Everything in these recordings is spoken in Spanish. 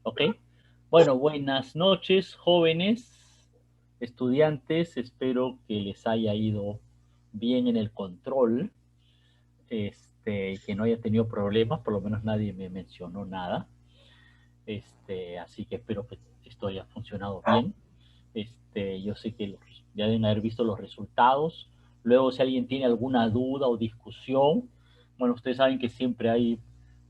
¿Ok? Bueno, buenas noches, jóvenes, estudiantes. Espero que les haya ido bien en el control, y que no haya tenido problemas. Por lo menos nadie me mencionó nada. Así que espero que esto haya funcionado bien. Yo sé que ya deben haber visto los resultados. Luego, si alguien tiene alguna duda o discusión, bueno, ustedes saben que siempre hay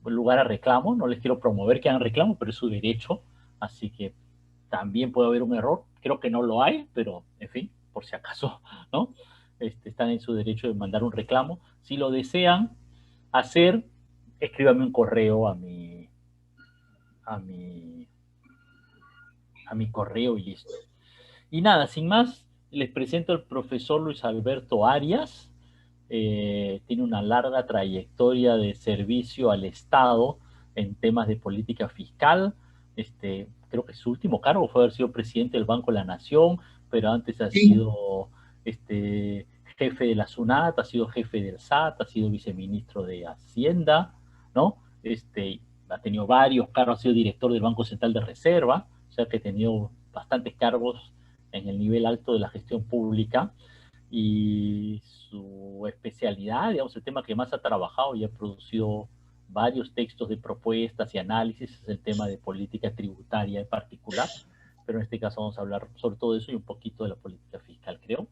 lugar a reclamo. No les quiero promover que hagan reclamo, pero es su derecho. Así que también puede haber un error. Creo que no lo hay, pero en fin, por si acaso, ¿no? Están en su derecho de mandar un reclamo. Si lo desean hacer, escríbame un correo a mi, a mi correo y listo. Y nada, sin más, les presento al profesor Luis Alberto Arias. Tiene una larga trayectoria de servicio al Estado en temas de política fiscal. Creo que su último cargo fue haber sido presidente del Banco de la Nación, pero antes ha Sí. sido jefe de la SUNAT, ha sido jefe del SAT, ha sido viceministro de Hacienda, ¿no? Ha tenido varios cargos, ha sido director del Banco Central de Reserva, o sea que ha tenido bastantes cargos en el nivel alto de la gestión pública, y su especialidad, digamos, el tema que más ha trabajado y ha producido varios textos de propuestas y análisis es el tema de política tributaria en particular, pero en este caso vamos a hablar sobre todo eso y un poquito de la política fiscal, creo.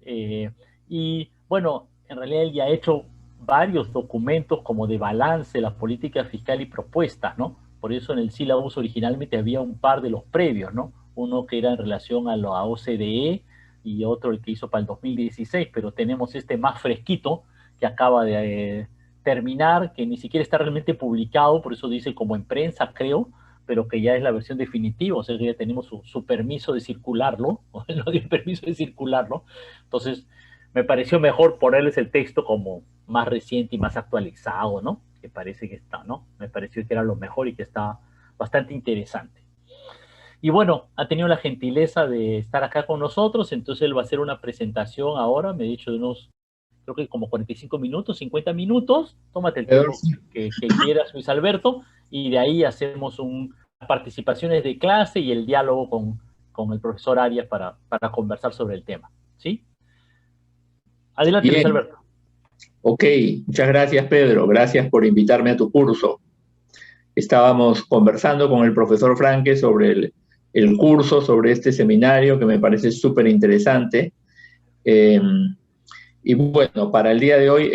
Eh, y bueno, en realidad él ya ha hecho varios documentos como de balance de la política fiscal y propuestas, ¿no? Por eso en el sílabus originalmente había un par de los previos, ¿no? Uno que era en relación a la OCDE y otro el que hizo para el 2016, pero tenemos este más fresquito que acaba de terminar, que ni siquiera está realmente publicado, por eso dice como en prensa, creo, pero que ya es la versión definitiva, o sea que ya tenemos su permiso de circularlo, o no dio permiso de circularlo. Entonces, me pareció mejor ponerles el texto como más reciente y más actualizado, ¿no? Que parece que está, ¿no? Me pareció que era lo mejor y que está bastante interesante. Y bueno, ha tenido la gentileza de estar acá con nosotros, entonces él va a hacer una presentación ahora, me ha dicho de unos, creo que como 45 minutos, 50 minutos, tómate el Alrededor, tiempo sí. que quieras, Luis Alberto, y de ahí hacemos participaciones de clase y el diálogo con el profesor Arias para conversar sobre el tema, ¿sí? Adelante, Luis Bien, Alberto. ok. Muchas gracias, Pedro. Gracias por invitarme a tu curso. Estábamos conversando con el profesor Franque sobre el curso, sobre este seminario que me parece súper interesante. Eh, y bueno, para el día de hoy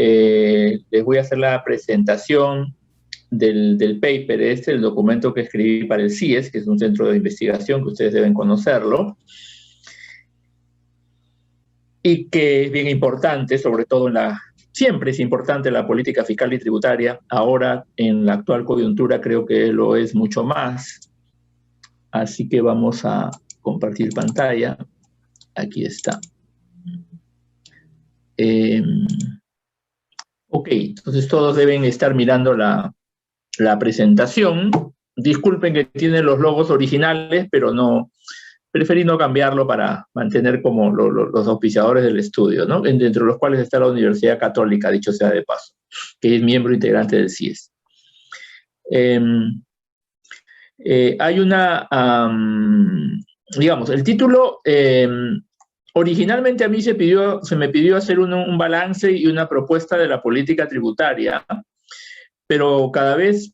les voy a hacer la presentación del paper, el documento que escribí para el CIES, que es un centro de investigación que ustedes deben conocerlo, y que es bien importante, sobre todo siempre es importante la política fiscal y tributaria, ahora en la actual coyuntura creo que lo es mucho más, así que vamos a compartir pantalla, aquí está. Eh, ok, entonces todos deben estar mirando la presentación, disculpen que tienen los logos originales, pero no, preferí no cambiarlo para mantener como los auspiciadores del estudio, ¿no? Entre los cuales está la Universidad Católica, dicho sea de paso, que es miembro integrante del CIES. Eh, hay digamos, el título, originalmente a mí se me pidió hacer un balance y una propuesta de la política tributaria, pero cada vez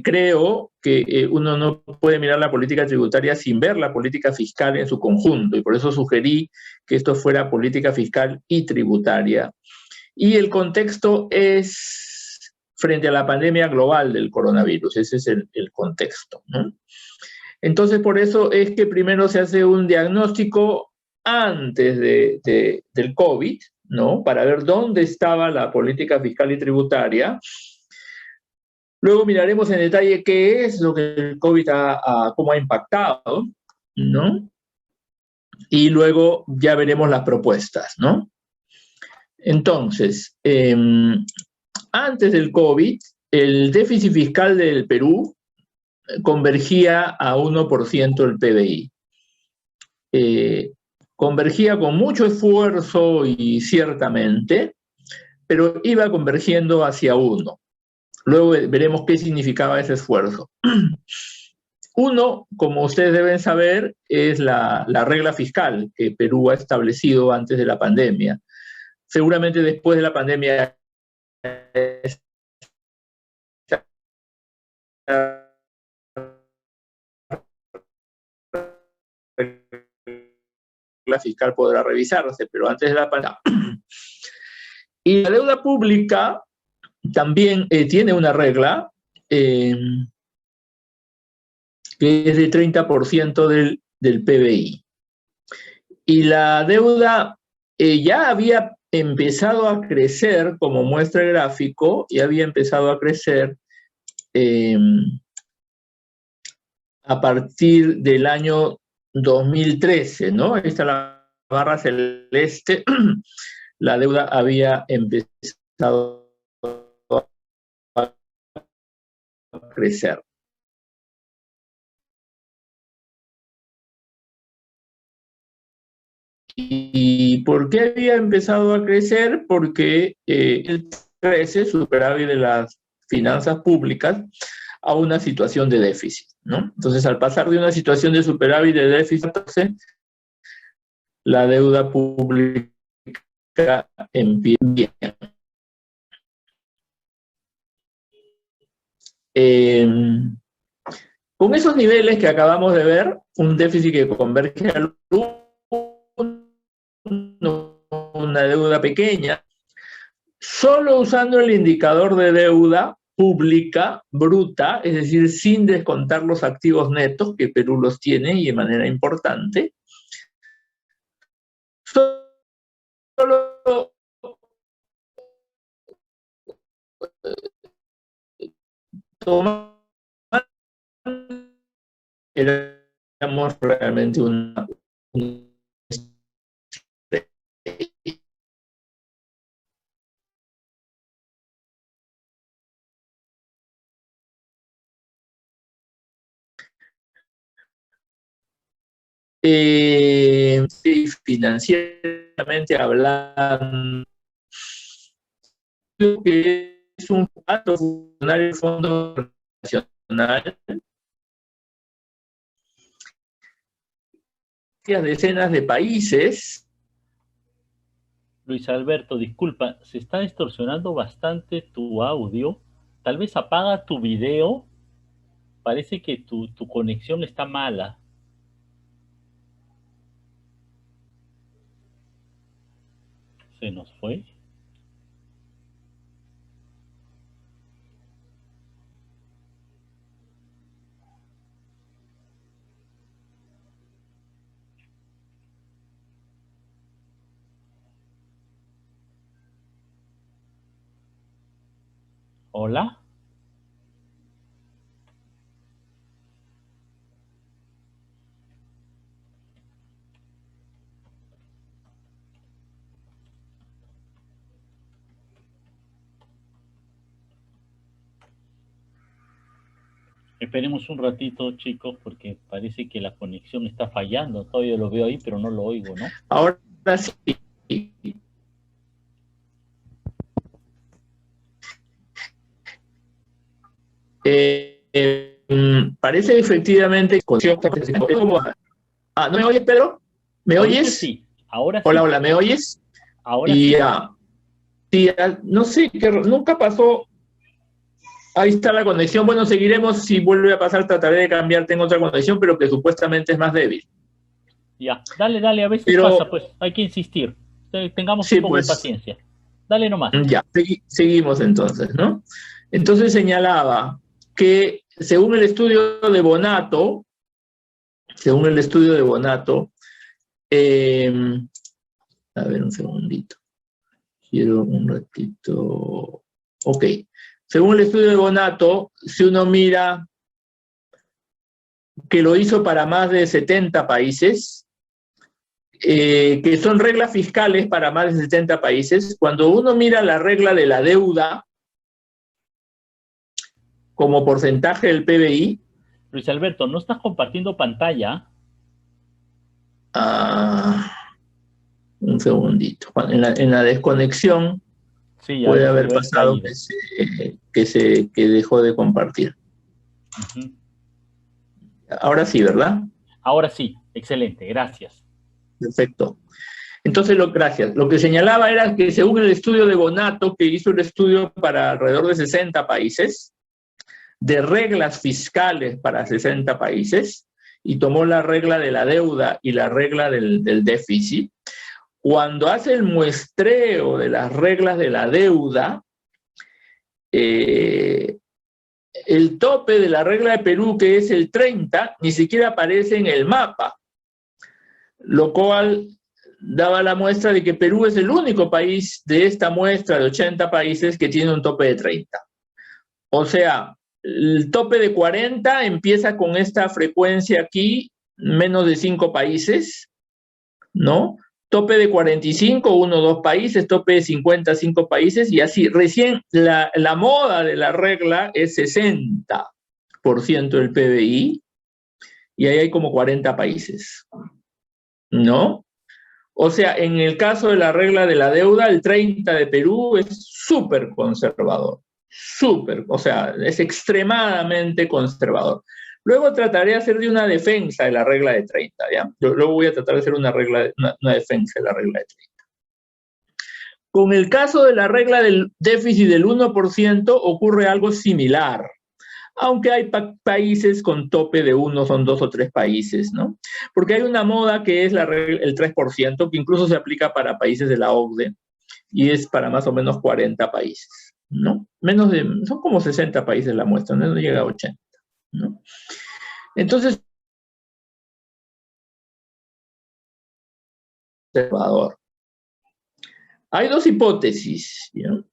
creo que uno no puede mirar la política tributaria sin ver la política fiscal en su conjunto, y por eso sugerí que esto fuera política fiscal y tributaria. Y el contexto es frente a la pandemia global del coronavirus, ese es el contexto, ¿no? Entonces, por eso es que primero se hace un diagnóstico antes del COVID, ¿no? Para ver dónde estaba la política fiscal y tributaria. Luego miraremos en detalle qué es lo que el COVID cómo ha impactado, ¿no? Y luego ya veremos las propuestas, ¿no? Entonces, antes del COVID, el déficit fiscal del Perú convergía a 1% del PBI. Convergía con mucho esfuerzo y ciertamente, pero iba convergiendo hacia 1. Luego veremos qué significaba ese esfuerzo. Uno, como ustedes deben saber, es la regla fiscal que Perú ha establecido antes de la pandemia. Seguramente después de la pandemia la fiscal podrá revisarse, pero antes de la pandemia. Y la deuda pública también tiene una regla que es de 30% del PBI. Y la deuda ya había empezado a crecer, como muestra el gráfico, ya había empezado a crecer a partir del año 2013, ¿no? Esta es la barra celeste. La deuda había empezado a crecer. ¿Y por qué había empezado a crecer? Porque crece superávit de las finanzas públicas a una situación de déficit, ¿no? Entonces, al pasar de una situación de superávit de déficit, la deuda pública empieza bien. Con esos niveles que acabamos de ver, un déficit que converge al 1, una deuda pequeña, solo usando el indicador de deuda pública bruta, es decir, sin descontar los activos netos, que Perú los tiene y de manera importante, solo éramos realmente una financieramente hablando, que es un alto funcionario del Fondo Nacional, decenas de países. Luis Alberto, disculpa, se está distorsionando bastante tu audio. Tal vez apaga tu video. Parece que tu conexión está mala. Se nos fue. Hola. Esperemos un ratito, chicos, porque parece que la conexión está fallando. Todavía lo veo ahí, pero no lo oigo, ¿no? Ahora sí. Parece efectivamente... ¿no me oyes, Pedro? ¿Me oyes? Sí, ahora sí. Hola, hola, ¿me oyes? Ahora sí. Sí, no sé, que nunca pasó. Ahí está la conexión. Bueno, seguiremos. Si vuelve a pasar, trataré de cambiar. Tengo otra conexión, pero que supuestamente es más débil. Ya, dale, a veces pasa, pues hay que insistir. Tengamos un poco de paciencia. Dale nomás. Ya, seguimos entonces, ¿no? Entonces señalaba que según el estudio de Bonato, a ver un segundito, quiero un ratito, ok, según el estudio de Bonato, si uno mira que lo hizo para más de 70 países, que son reglas fiscales para más de 70 países, cuando uno mira la regla de la deuda como porcentaje del PBI. Luis Alberto, ¿no estás compartiendo pantalla? Un segundito. En la desconexión sí, puede haber pasado que que dejó de compartir. Ujú. Ahora sí, ¿verdad? Ahora sí, excelente, gracias. Perfecto. Entonces, gracias. Lo que señalaba era que según el estudio de Bonato, que hizo el estudio para alrededor de 60 países, de reglas fiscales para 60 países, y tomó la regla de la deuda y la regla del déficit, cuando hace el muestreo de las reglas de la deuda, el tope de la regla de Perú, que es el 30, ni siquiera aparece en el mapa, lo cual daba la muestra de que Perú es el único país de esta muestra de 80 países que tiene un tope de 30. O sea, el tope de 40 empieza con esta frecuencia aquí, menos de 5 países, ¿no? Tope de 45, 1 o 2 países, tope de 50, 5 países, y así. Recién la moda de la regla es 60% del PBI, y ahí hay como 40 países, ¿no? O sea, en el caso de la regla de la deuda, el 30 de Perú es súper conservador, o sea, es extremadamente conservador. Luego trataré de hacer de una defensa de la regla de 30, ¿ya? Luego voy a tratar de hacer una defensa de la regla de 30. Con el caso de la regla del déficit del 1% ocurre algo similar, aunque hay países con tope de 1, son 2 o 3 países, ¿no? Porque hay una moda que es el 3%, que incluso se aplica para países de la OCDE, y es para más o menos 40 países, ¿no? Son como 60 países la muestra, no llega a 80, ¿no? Entonces, conservador. Hay dos hipótesis, ¿no?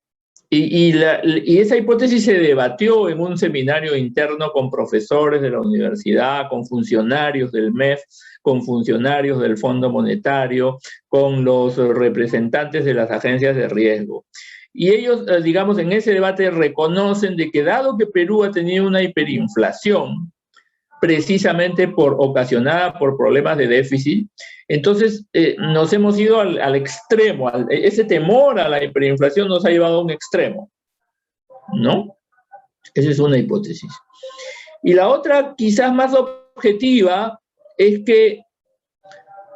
Y esa hipótesis se debatió en un seminario interno con profesores de la universidad, con funcionarios del MEF, con funcionarios del Fondo Monetario, con los representantes de las agencias de riesgo. Y ellos, digamos, en ese debate reconocen de que dado que Perú ha tenido una hiperinflación, precisamente ocasionada por problemas de déficit, entonces nos hemos ido al extremo, ese temor a la hiperinflación nos ha llevado a un extremo, ¿no? Esa es una hipótesis. Y la otra, quizás más objetiva, es que,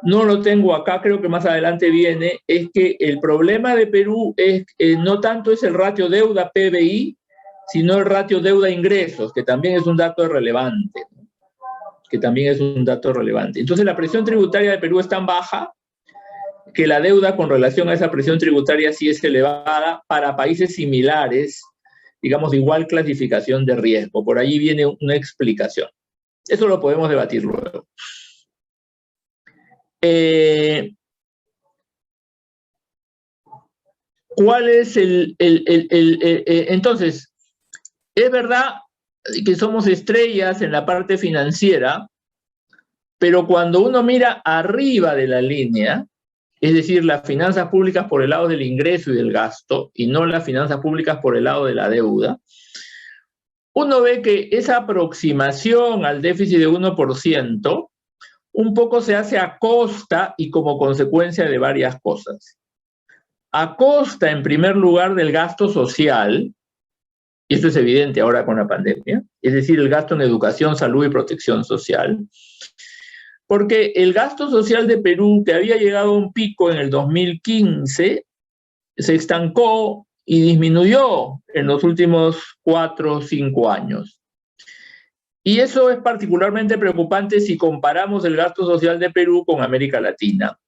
no lo tengo acá, creo que más adelante viene, es que el problema de Perú no tanto es el ratio deuda-PBI, sino el ratio deuda-ingresos, que también es un dato relevante. Entonces, la presión tributaria de Perú es tan baja que la deuda con relación a esa presión tributaria sí es elevada para países similares, digamos, de igual clasificación de riesgo. Por ahí viene una explicación. Eso lo podemos debatir luego. ¿Cuál es entonces, es verdad que somos estrellas en la parte financiera, pero cuando uno mira arriba de la línea, es decir, las finanzas públicas por el lado del ingreso y del gasto, y no las finanzas públicas por el lado de la deuda, uno ve que esa aproximación al déficit de 1% un poco se hace a costa y como consecuencia de varias cosas. A costa, en primer lugar, del gasto social, y esto es evidente ahora con la pandemia, es decir, el gasto en educación, salud y protección social, porque el gasto social de Perú, que había llegado a un pico en el 2015, se estancó y disminuyó en los últimos 4 o 5 años. Y eso es particularmente preocupante si comparamos el gasto social de Perú con América Latina.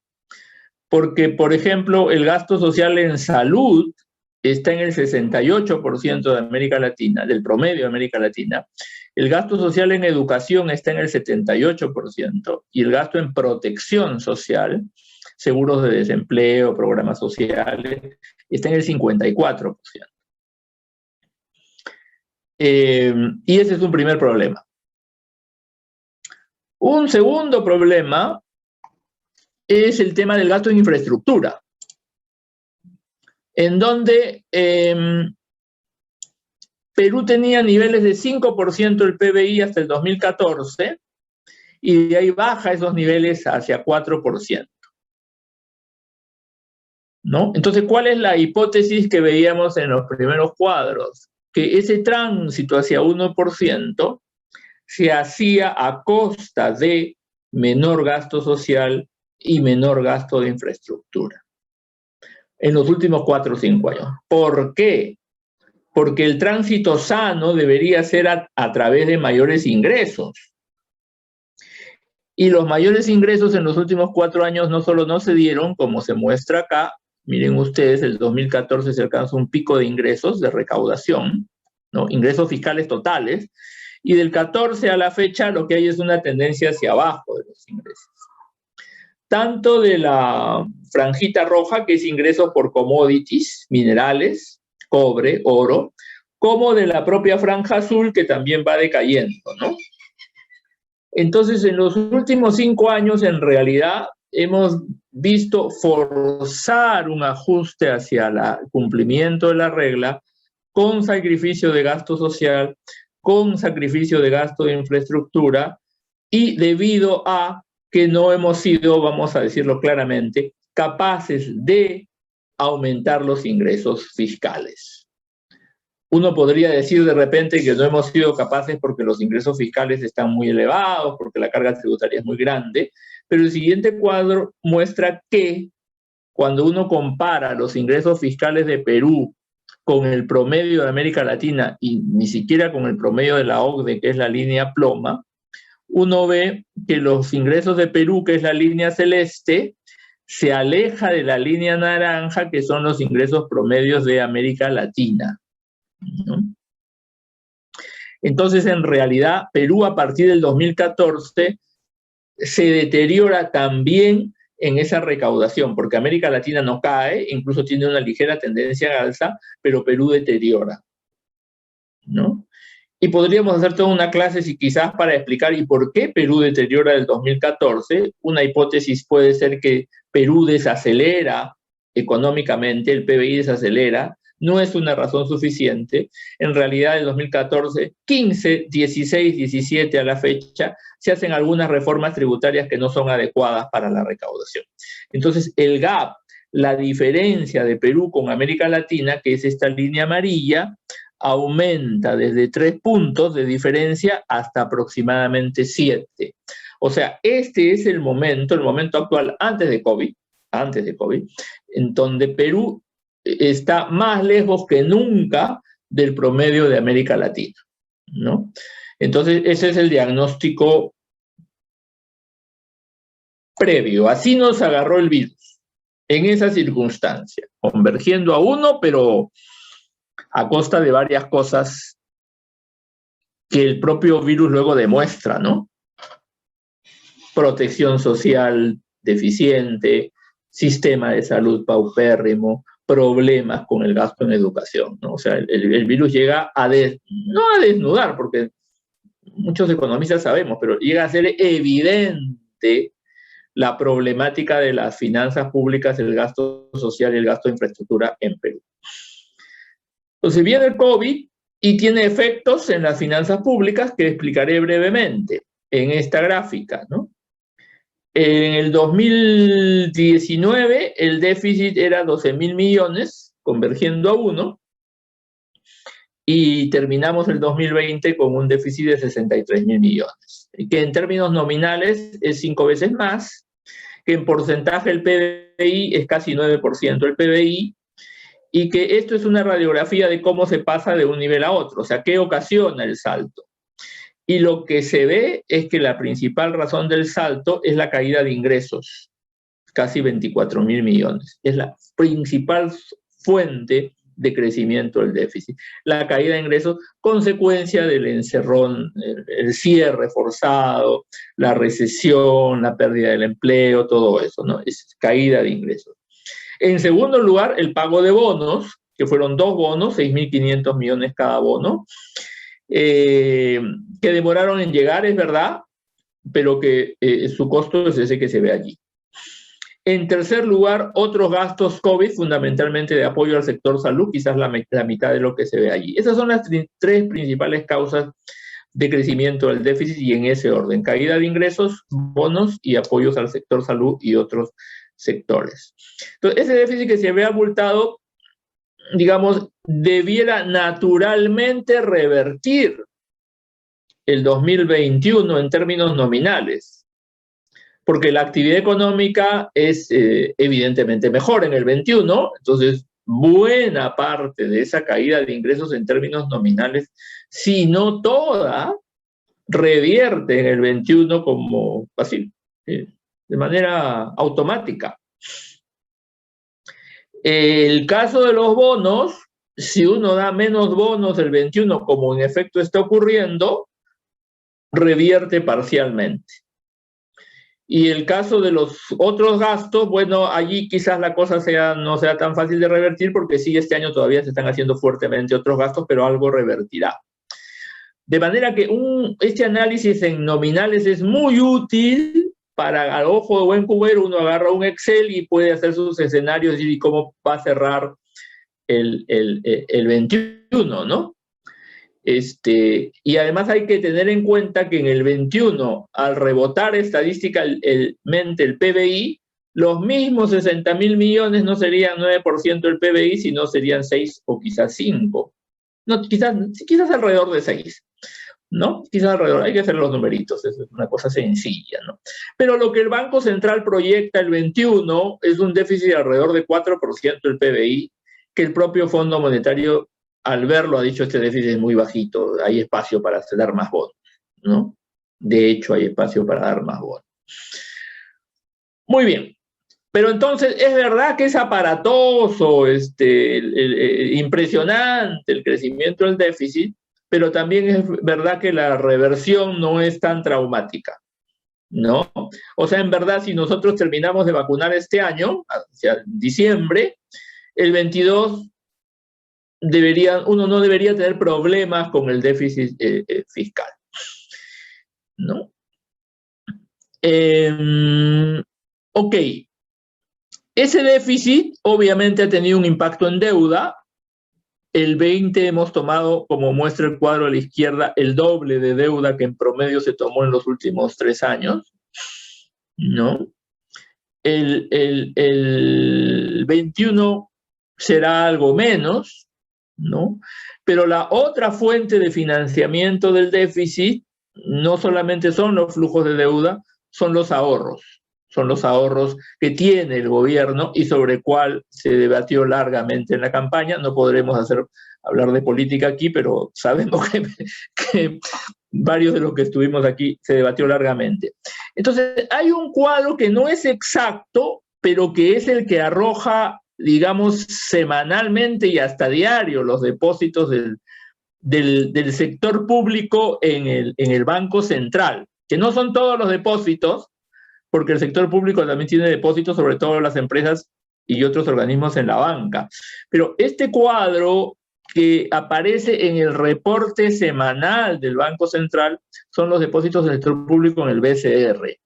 Porque, por ejemplo, el gasto social en salud está en el 68% de América Latina, del promedio de América Latina. El gasto social en educación está en el 78% y el gasto en protección social, seguros de desempleo, programas sociales, está en el 54%. Y ese es un primer problema. Un segundo problema es el tema del gasto en infraestructura, en donde Perú tenía niveles de 5% del PBI hasta el 2014 y de ahí baja esos niveles hacia 4%. ¿No? Entonces, ¿cuál es la hipótesis que veíamos en los primeros cuadros? que ese tránsito hacia 1% se hacía a costa de menor gasto social y menor gasto de infraestructura en los últimos 4 o 5 años. ¿Por qué? Porque el tránsito sano debería ser a través de mayores ingresos. Y los mayores ingresos en los últimos 4 años no solo no se dieron, como se muestra acá, miren ustedes, el 2014 se alcanzó un pico de ingresos, de recaudación, ¿no? Ingresos fiscales totales, y del 14 a la fecha lo que hay es una tendencia hacia abajo de los ingresos. Tanto de la franjita roja, que es ingresos por commodities, minerales, cobre, oro, como de la propia franja azul, que también va decayendo, ¿no? Entonces, en los últimos 5 años, en realidad, hemos visto forzar un ajuste hacia el cumplimiento de la regla con sacrificio de gasto social, con sacrificio de gasto de infraestructura y debido a que no hemos sido, vamos a decirlo claramente, capaces de aumentar los ingresos fiscales. Uno podría decir de repente que no hemos sido capaces porque los ingresos fiscales están muy elevados, porque la carga tributaria es muy grande, pero el siguiente cuadro muestra que cuando uno compara los ingresos fiscales de Perú con el promedio de América Latina y ni siquiera con el promedio de la OCDE, que es la línea ploma, uno ve que los ingresos de Perú, que es la línea celeste, se aleja de la línea naranja, que son los ingresos promedios de América Latina, ¿no? Entonces, en realidad, Perú a partir del 2014 se deteriora también en esa recaudación, porque América Latina no cae, incluso tiene una ligera tendencia al alza, pero Perú deteriora, ¿no? Y podríamos hacer toda una clase si quizás para explicar y por qué Perú deteriora del 2014. Una hipótesis puede ser que Perú desacelera económicamente, el PBI desacelera. No es una razón suficiente. En realidad, en 2014, 15, 16, 17 a la fecha, se hacen algunas reformas tributarias que no son adecuadas para la recaudación. Entonces, el gap, la diferencia de Perú con América Latina, que es esta línea amarilla, aumenta desde 3 puntos de diferencia hasta aproximadamente 7. O sea, este es el momento actual antes de COVID, en donde Perú está más lejos que nunca del promedio de América Latina, ¿no? Entonces, ese es el diagnóstico previo. Así nos agarró el virus, en esa circunstancia, convergiendo a 1, pero a costa de varias cosas que el propio virus luego demuestra, ¿no? Protección social deficiente, sistema de salud paupérrimo, problemas con el gasto en educación, ¿no? O sea, el virus llega no a desnudar, porque muchos economistas sabemos, pero llega a ser evidente la problemática de las finanzas públicas, el gasto social y el gasto de infraestructura en Perú. Entonces viene el COVID y tiene efectos en las finanzas públicas que explicaré brevemente en esta gráfica, ¿no? En el 2019 el déficit era 12.000 millones, convergiendo a 1, y terminamos el 2020 con un déficit de 63.000 millones, que en términos nominales es 5 veces más, que en porcentaje el PBI es casi 9% del PBI, y que esto es una radiografía de cómo se pasa de un nivel a otro, o sea, qué ocasiona el salto. Y lo que se ve es que la principal razón del salto es la caída de ingresos, casi 24.000 millones. Es la principal fuente de crecimiento del déficit. La caída de ingresos, consecuencia del encerrón, el cierre forzado, la recesión, la pérdida del empleo, todo eso, ¿no? Es caída de ingresos. En segundo lugar, el pago de bonos, que fueron 2 bonos, 6.500 millones cada bono, que demoraron en llegar, es verdad, pero que su costo es ese que se ve allí. En tercer lugar, otros gastos COVID, fundamentalmente de apoyo al sector salud, quizás la mitad de lo que se ve allí. Esas son las 3 principales causas de crecimiento del déficit y en ese orden: caída de ingresos, bonos y apoyos al sector salud y otros sectores. Entonces, ese déficit que se ve abultado digamos, debiera naturalmente revertir el 2021 en términos nominales, porque la actividad económica es evidentemente mejor en el 21, entonces buena parte de esa caída de ingresos en términos nominales, si no toda, revierte en el 21 como así, de manera automática. El caso de los bonos, si uno da menos bonos el 21, como en efecto está ocurriendo, revierte parcialmente. Y el caso de los otros gastos, bueno, allí quizás la cosa no sea tan fácil de revertir, porque sí, este año todavía se están haciendo fuertemente otros gastos, pero algo revertirá. De manera que este análisis en nominales es muy útil para, al ojo de buen cubero, uno agarra un Excel y puede hacer sus escenarios y cómo va a cerrar el 21, ¿no? Y además hay que tener en cuenta que en el 21, al rebotar estadísticamente el PBI, los mismos 60.000 millones no serían 9% del PBI, sino serían 6 o quizás 5. No, quizás alrededor de 6. ¿No? Quizás alrededor, hay que hacer los numeritos, es una cosa sencilla, ¿no? Pero lo que el Banco Central proyecta el 21 es un déficit de alrededor de 4% del PBI, que el propio Fondo Monetario, al verlo, ha dicho este déficit es muy bajito, hay espacio para dar más bonos, ¿no? De hecho, hay espacio para dar más bonos. Muy bien. Pero entonces, es verdad que es aparatoso, impresionante el crecimiento del déficit, pero también es verdad que la reversión no es tan traumática, ¿no? O sea, en verdad, si nosotros terminamos de vacunar este año, hacia diciembre, el 22 uno no debería tener problemas con el déficit fiscal, ¿no? Ok. Ese déficit obviamente ha tenido un impacto en deuda. El 20 hemos tomado, como muestra el cuadro a la izquierda, el doble de deuda que en promedio se tomó en los últimos 3 años, ¿no? El 21 será algo menos, ¿no? Pero la otra fuente de financiamiento del déficit no solamente son los flujos de deuda, son los ahorros. Son los ahorros que tiene el gobierno y sobre el cual se debatió largamente en la campaña. No podremos hablar de política aquí, pero sabemos que varios de los que estuvimos aquí se debatió largamente. Entonces, hay un cuadro que no es exacto, pero que es el que arroja, digamos, semanalmente y hasta diario los depósitos del sector público en el Banco Central, que no son todos los depósitos, porque el sector público también tiene depósitos, sobre todo las empresas y otros organismos en la banca. Pero este cuadro que aparece en el reporte semanal del Banco Central son los depósitos del sector público en el BCR.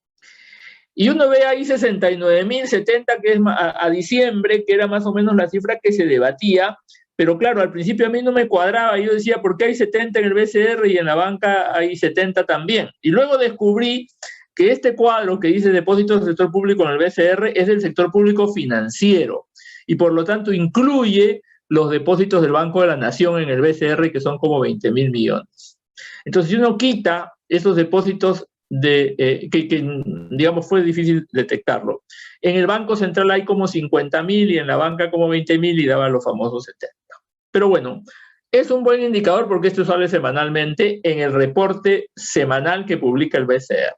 Y uno ve ahí 69.070, que es a diciembre, que era más o menos la cifra que se debatía, pero claro, al principio a mí no me cuadraba, yo decía, ¿por qué hay 70 en el BCR y en la banca hay 70 también? Y luego descubrí que este cuadro que dice depósitos del sector público en el BCR es del sector público financiero y por lo tanto incluye los depósitos del Banco de la Nación en el BCR, que son como 20.000 millones. Entonces, si uno quita esos depósitos que digamos fue difícil detectarlo, en el Banco Central hay como 50.000 y en la banca como 20.000 y daban los famosos 70. Pero bueno, es un buen indicador porque esto sale semanalmente en el reporte semanal que publica el BCR.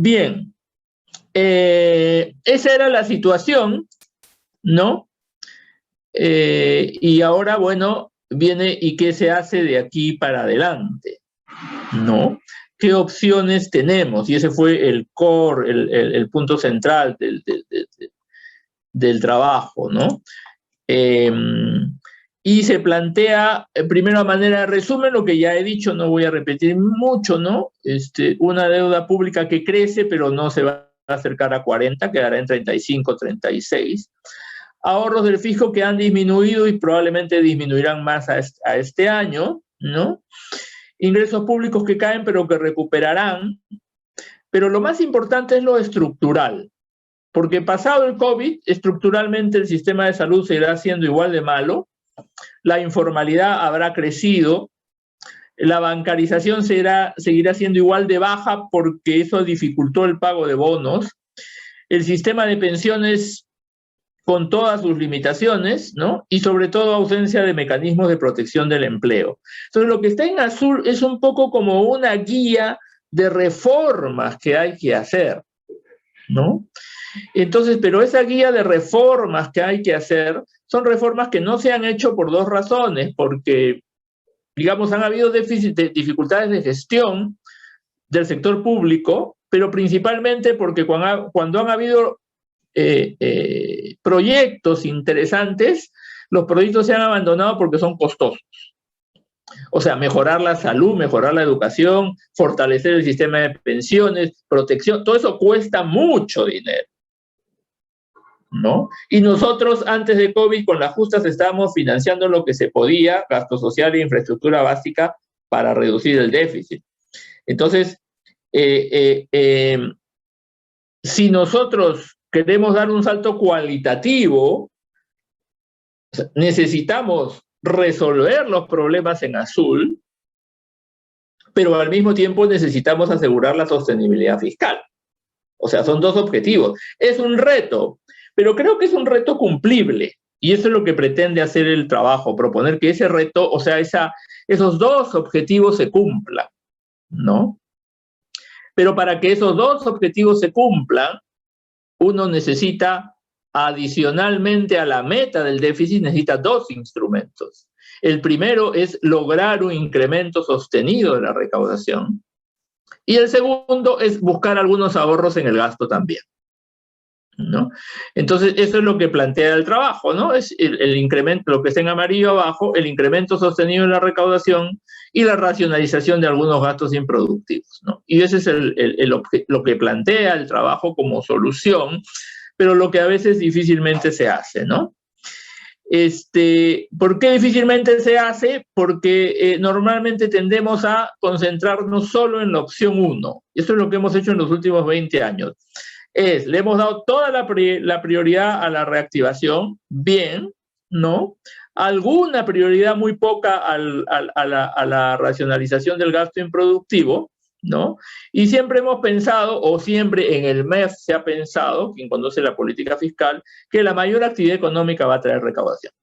Bien, esa era la situación, ¿no? Y ahora, bueno, viene y qué se hace de aquí para adelante, ¿no? ¿Qué opciones tenemos? Y ese fue el core, el punto central del trabajo, ¿no? Y se plantea, primero a manera de resumen, lo que ya he dicho, no voy a repetir mucho, ¿no? Una deuda pública que crece, pero no se va a acercar a 40, quedará en 35, 36. Ahorros del fijo que han disminuido y probablemente disminuirán más a este año, ¿no? Ingresos públicos que caen, pero que recuperarán. Pero lo más importante es lo estructural, porque pasado el COVID, estructuralmente el sistema de salud seguirá siendo igual de malo, la informalidad habrá crecido, la bancarización seguirá siendo igual de baja porque eso dificultó el pago de bonos, el sistema de pensiones con todas sus limitaciones, ¿no? Y sobre todo ausencia de mecanismos de protección del empleo. Entonces lo que está en azul es un poco como una guía de reformas que hay que hacer, ¿no? Entonces, pero esa guía de reformas que hay que hacer son reformas que no se han hecho por dos razones, porque, digamos, han habido dificultades de gestión del sector público, pero principalmente porque cuando han habido proyectos interesantes, los proyectos se han abandonado porque son costosos. O sea, mejorar la salud, mejorar la educación, fortalecer el sistema de pensiones, protección, todo eso cuesta mucho dinero, ¿no? Y nosotros antes de COVID con las justas estábamos financiando lo que se podía, gasto social e infraestructura básica para reducir el déficit. Entonces, si nosotros queremos dar un salto cualitativo, necesitamos resolver los problemas en azul, pero al mismo tiempo necesitamos asegurar la sostenibilidad fiscal. O sea, son dos objetivos. Es un reto, pero creo que es un reto cumplible. Y eso es lo que pretende hacer el trabajo, proponer que ese reto, o sea, esos dos objetivos se cumplan, ¿no? Pero para que esos dos objetivos se cumplan, uno necesita, adicionalmente a la meta del déficit, necesita dos instrumentos. El primero es lograr un incremento sostenido de la recaudación. Y el segundo es buscar algunos ahorros en el gasto también, ¿no? Entonces, eso es lo que plantea el trabajo, ¿no? Es el incremento, lo que está en amarillo abajo, el incremento sostenido en la recaudación y la racionalización de algunos gastos improductivos, ¿no? Y ese es lo que plantea el trabajo como solución, pero lo que a veces difícilmente se hace, ¿no? ¿Por qué difícilmente se hace? Porque normalmente tendemos a concentrarnos solo en la opción 1. Eso es lo que hemos hecho en los últimos 20 años. Le hemos dado toda la prioridad a la reactivación, bien, ¿no? Alguna prioridad muy poca a la racionalización del gasto improductivo, ¿no? Y siempre hemos pensado, o siempre en el MEF se ha pensado, quien conoce la política fiscal, que la mayor actividad económica va a traer recaudación.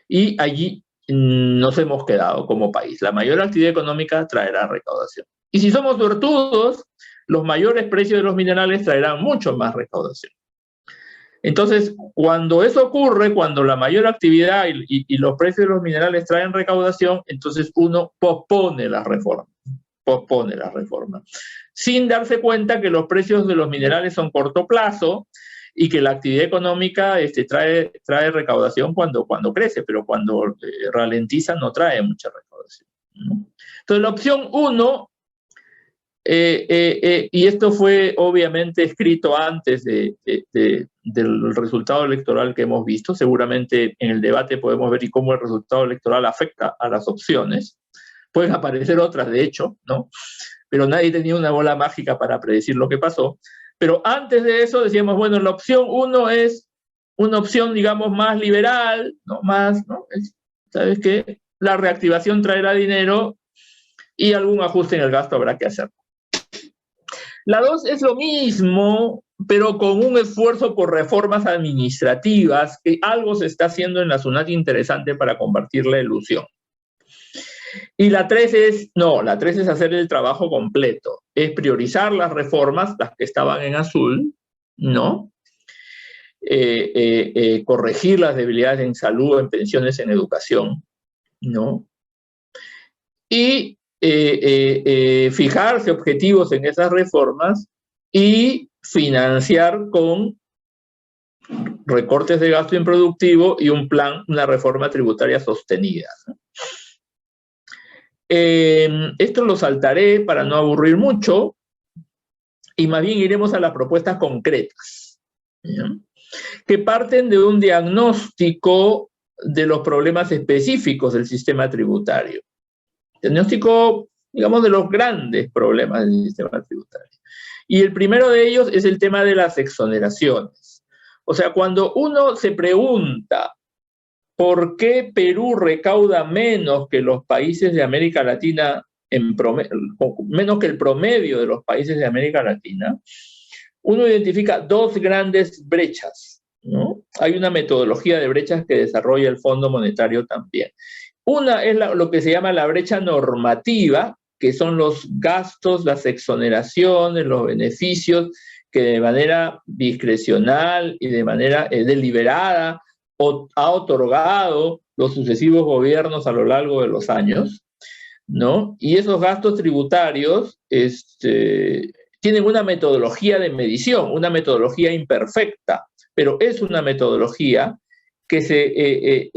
Y allí nos hemos quedado como país. La mayor actividad económica traerá recaudación. Y si somos suertudos, los mayores precios de los minerales traerán mucho más recaudación. Entonces, cuando eso ocurre, cuando la mayor actividad y los precios de los minerales traen recaudación, entonces uno pospone la reforma, sin darse cuenta que los precios de los minerales son corto plazo y que la actividad económica trae recaudación cuando crece, pero cuando ralentiza no trae mucha recaudación, ¿no? Entonces, la opción 1, y esto fue obviamente escrito antes del resultado electoral que hemos visto. Seguramente en el debate podemos ver cómo el resultado electoral afecta a las opciones. Pueden aparecer otras, de hecho, ¿no? Pero nadie tenía una bola mágica para predecir lo que pasó. Pero antes de eso decíamos, bueno, la opción 1 es una opción, digamos, más liberal, ¿no? ¿Sabes qué? La reactivación traerá dinero y algún ajuste en el gasto habrá que hacer. La 2 es lo mismo, pero con un esfuerzo por reformas administrativas, que algo se está haciendo en la SUNAT interesante para combatir la elusión. Y la 3 es hacer el trabajo completo, es priorizar las reformas, las que estaban en azul, ¿no? Corregir las debilidades en salud, en pensiones, en educación, ¿no? Y fijarse objetivos en esas reformas y financiar con recortes de gasto improductivo y una reforma tributaria sostenida, ¿no? Esto lo saltaré para no aburrir mucho y más bien iremos a las propuestas concretas, ¿ya? Que parten de un diagnóstico de los problemas específicos del sistema tributario. Diagnóstico, digamos, de los grandes problemas del sistema tributario. Y el primero de ellos es el tema de las exoneraciones. O sea, cuando uno se pregunta por qué Perú recauda menos que los países de América Latina, menos que el promedio de los países de América Latina, uno identifica dos grandes brechas, ¿no? Hay una metodología de brechas que desarrolla el Fondo Monetario también. Una es lo que se llama la brecha normativa, que son los gastos, las exoneraciones, los beneficios que de manera discrecional y de manera deliberada ha otorgado los sucesivos gobiernos a lo largo de los años, ¿no? Y esos gastos tributarios tienen una metodología de medición, una metodología imperfecta, pero es una metodología que se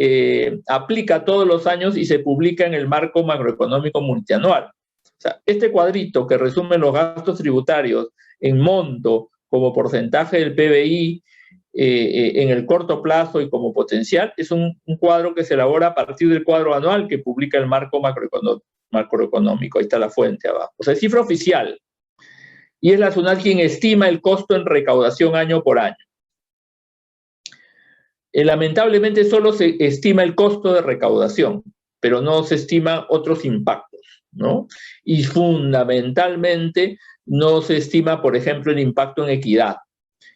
aplica todos los años y se publica en el marco macroeconómico multianual. O sea, este cuadrito que resume los gastos tributarios en monto como porcentaje del PBI en el corto plazo y como potencial, es un cuadro que se elabora a partir del cuadro anual que publica el marco macroeconómico. Ahí está la fuente abajo. O sea, es cifra oficial. Y es la SUNAT quien estima el costo en recaudación año por año. Lamentablemente solo se estima el costo de recaudación, pero no se estiman otros impactos, ¿no? Y fundamentalmente no se estima, por ejemplo, el impacto en equidad,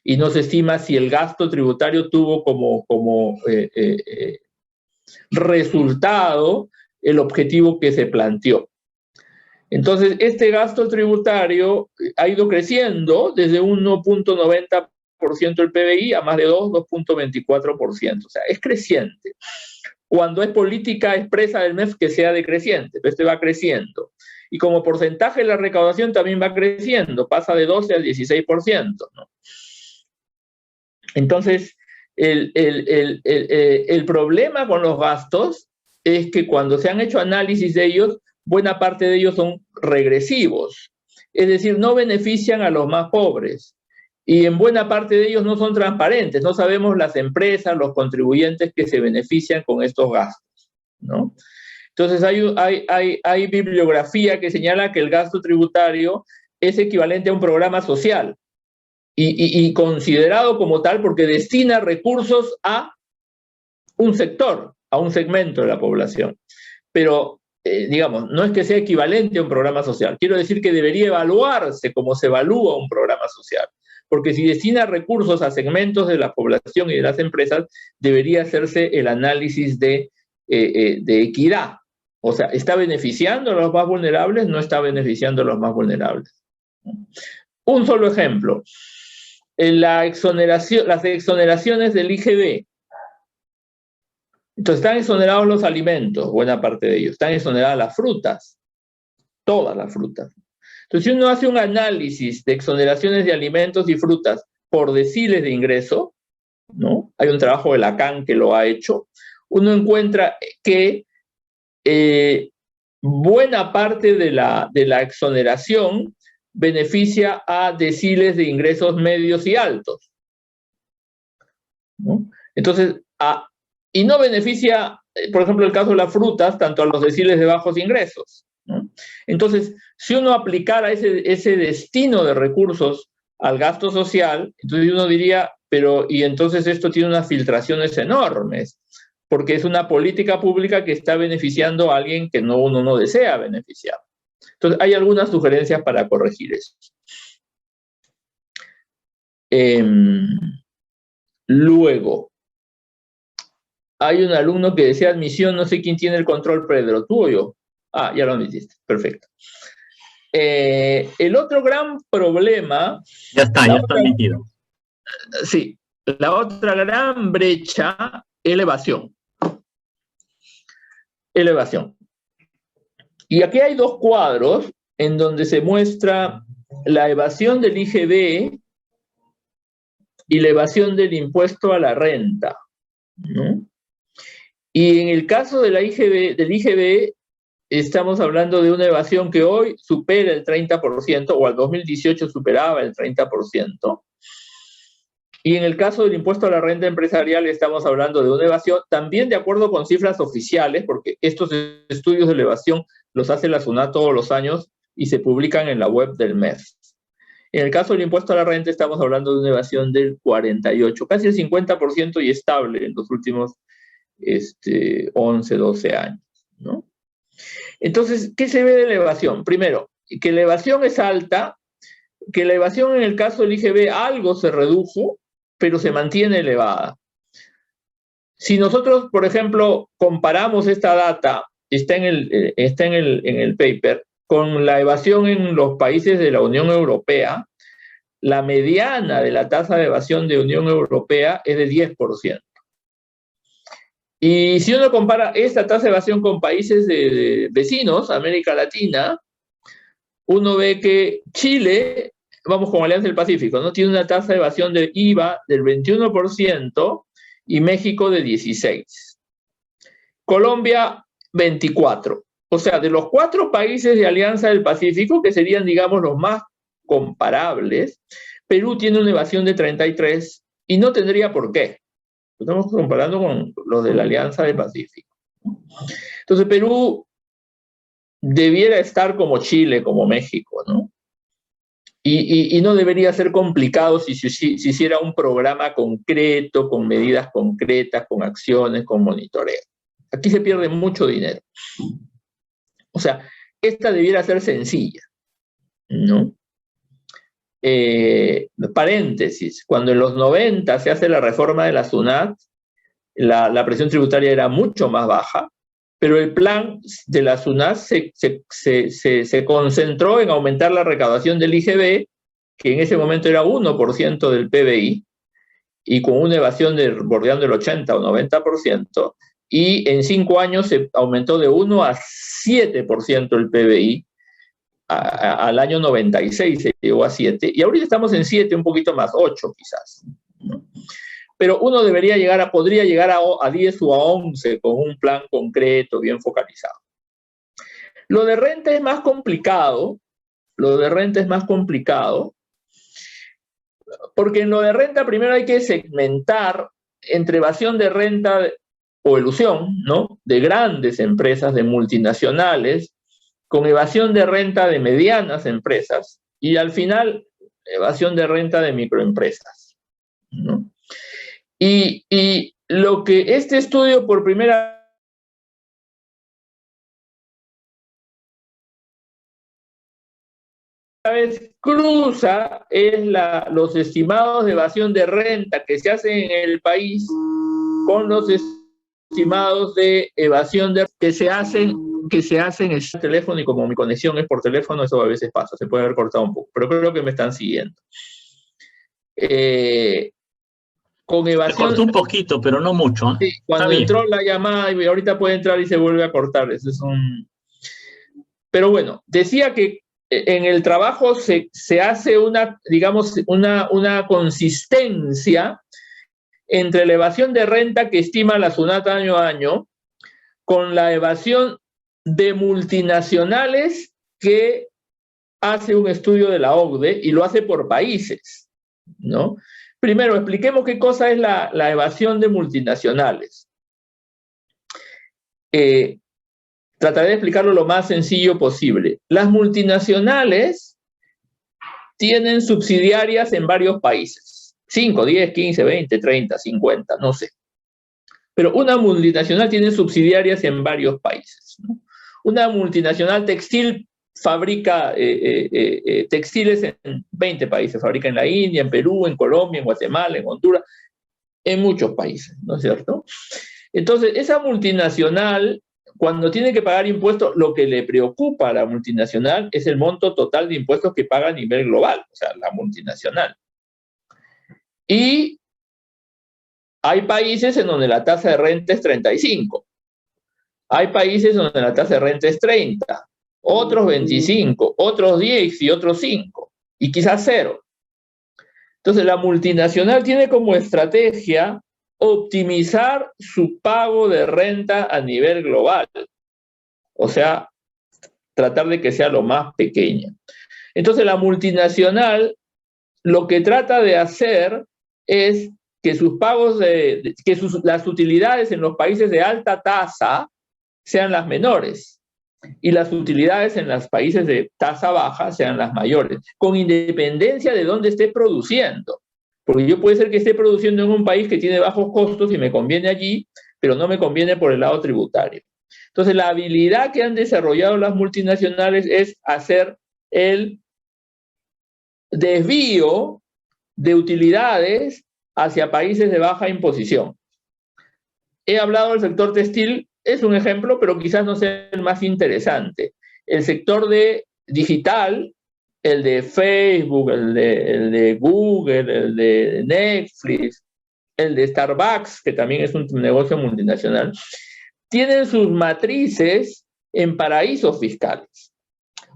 y no se estima si el gasto tributario tuvo como resultado el objetivo que se planteó. Entonces, este gasto tributario ha ido creciendo desde 1.90% del PBI a más de 2.24%. O sea, es creciente. Cuando es política expresa del MEF que sea decreciente, pero este va creciendo. Y como porcentaje de la recaudación también va creciendo, pasa de 12 al 16%, ¿no? Entonces, el problema con los gastos es que cuando se han hecho análisis de ellos, buena parte de ellos son regresivos, es decir, no benefician a los más pobres, y en buena parte de ellos no son transparentes, no sabemos las empresas, los contribuyentes que se benefician con estos gastos, ¿no? Entonces hay bibliografía que señala que el gasto tributario es equivalente a un programa social, y considerado como tal porque destina recursos a un sector, a un segmento de la población. Pero, digamos, no es que sea equivalente a un programa social. Quiero decir que debería evaluarse como se evalúa un programa social. Porque si destina recursos a segmentos de la población y de las empresas, debería hacerse el análisis de equidad. O sea, ¿está beneficiando a los más vulnerables? No está beneficiando a los más vulnerables. Un solo ejemplo. Las exoneraciones del IGB. Entonces, están exonerados los alimentos, buena parte de ellos. Están exoneradas las frutas, todas las frutas. Entonces, si uno hace un análisis de exoneraciones de alimentos y frutas por deciles de ingreso, ¿no? Hay un trabajo de Lacan que lo ha hecho, uno encuentra que buena parte de la exoneración beneficia a deciles de ingresos medios y altos, ¿no? Entonces, y no beneficia, por ejemplo, el caso de las frutas, tanto a los deciles de bajos ingresos, ¿no? Entonces, si uno aplicara ese destino de recursos al gasto social, entonces uno diría, y entonces esto tiene unas filtraciones enormes, porque es una política pública que está beneficiando a alguien que uno no desea beneficiar. Entonces, hay algunas sugerencias para corregir eso. Luego, hay un alumno que desea admisión, no sé quién tiene el control, Pedro, ¿tú o yo? Ah, ya lo admitiste, perfecto. El otro gran problema... Ya está admitido. Sí, la otra gran brecha es la evasión. Elevación. Y aquí hay dos cuadros en donde se muestra la evasión del IGB y la evasión del impuesto a la renta, ¿no? Y en el caso de del IGB, estamos hablando de una evasión que hoy supera el 30%, o al 2018 superaba el 30%. Y en el caso del impuesto a la renta empresarial estamos hablando de una evasión, también de acuerdo con cifras oficiales, porque estos estudios de la evasión los hace la SUNAT todos los años y se publican en la web del MEF. En el caso del impuesto a la renta estamos hablando de una evasión del 48%, casi el 50% y estable en los últimos 11, 12 años, ¿no? Entonces, ¿qué se ve de la evasión? Primero, que la evasión es alta, que la evasión en el caso del IGB algo se redujo, pero se mantiene elevada. Si nosotros, por ejemplo, comparamos esta data, está en el paper, con la evasión en los países de la Unión Europea, la mediana de la tasa de evasión de Unión Europea es de 10%. Y si uno compara esta tasa de evasión con países de vecinos, América Latina, uno ve que Chile, vamos con Alianza del Pacífico, ¿no? Tiene una tasa de evasión de IVA del 21% y México de 16%. Colombia, 24%. O sea, de los 4 países de Alianza del Pacífico, que serían, digamos, los más comparables, Perú tiene una evasión de 33% y no tendría por qué. Estamos comparando con los de la Alianza del Pacífico. Entonces, Perú debiera estar como Chile, como México, ¿no? Y no debería ser complicado si hiciera un programa concreto, con medidas concretas, con acciones, con monitoreo. Aquí se pierde mucho dinero. O sea, esta debiera ser sencilla, ¿no? Paréntesis, cuando en los 90 se hace la reforma de la SUNAT, la presión tributaria era mucho más baja, pero el plan de la SUNAT se concentró en aumentar la recaudación del IGB, que en ese momento era 1% del PBI, y con una evasión bordeando el 80 o 90%, y en 5 años se aumentó de 1 a 7% el PBI, al año 96 se llegó a 7, y ahorita estamos en 7, un poquito más, 8 quizás, ¿no? Pero uno podría llegar a 10 o a 11 con un plan concreto, bien focalizado. Lo de renta es más complicado, porque en lo de renta primero hay que segmentar entre evasión de renta o elusión, ¿no?, de grandes empresas, de multinacionales, con evasión de renta de medianas empresas y al final evasión de renta de microempresas, ¿no? Y lo que este estudio por primera vez cruza es los estimados de evasión de renta que se hacen en el país con los estimados de evasión que se hacen en el teléfono, y como mi conexión es por teléfono, eso a veces pasa, se puede haber cortado un poco, pero creo que me están siguiendo. Con evasión... Se cortó un poquito, pero no mucho, ¿eh? Sí, cuando entró la llamada, y ahorita puede entrar y se vuelve a cortar. Eso es Pero bueno, decía que en el trabajo se hace una consistencia entre la evasión de renta que estima la SUNAT año a año con la evasión de multinacionales que hace un estudio de la OCDE y lo hace por países, ¿no? Primero, expliquemos qué cosa es la evasión de multinacionales. Trataré de explicarlo lo más sencillo posible. Las multinacionales tienen subsidiarias en varios países. 5, 10, 15, 20, 30, 50, no sé. Pero una multinacional tiene subsidiarias en varios países, ¿no? Una multinacional textil fabrica textiles en 20 países, fabrica en la India, en Perú, en Colombia, en Guatemala, en Honduras, en muchos países, ¿no es cierto? Entonces, esa multinacional, cuando tiene que pagar impuestos, lo que le preocupa a la multinacional es el monto total de impuestos que paga a nivel global, o sea, la multinacional. Y hay países en donde la tasa de renta es 35. Hay países donde la tasa de renta es 30. Otros 25, otros 10 y otros 5, y quizás 0. Entonces, la multinacional tiene como estrategia optimizar su pago de renta a nivel global. O sea, tratar de que sea lo más pequeña. Entonces, la multinacional lo que trata de hacer es que sus pagos, las utilidades en los países de alta tasa sean las menores. y las utilidades en los países de tasa baja sean las mayores, con independencia de dónde esté produciendo. Porque yo puede ser que esté produciendo en un país que tiene bajos costos y me conviene allí, pero no me conviene por el lado tributario. Entonces, la habilidad que han desarrollado las multinacionales es hacer el desvío de utilidades hacia países de baja imposición. He hablado del sector textil, es un ejemplo, pero quizás no sea el más interesante. El sector de digital, el de Facebook, el de Google, el de Netflix, el de Starbucks, que también es un negocio multinacional, tienen sus matrices en paraísos fiscales,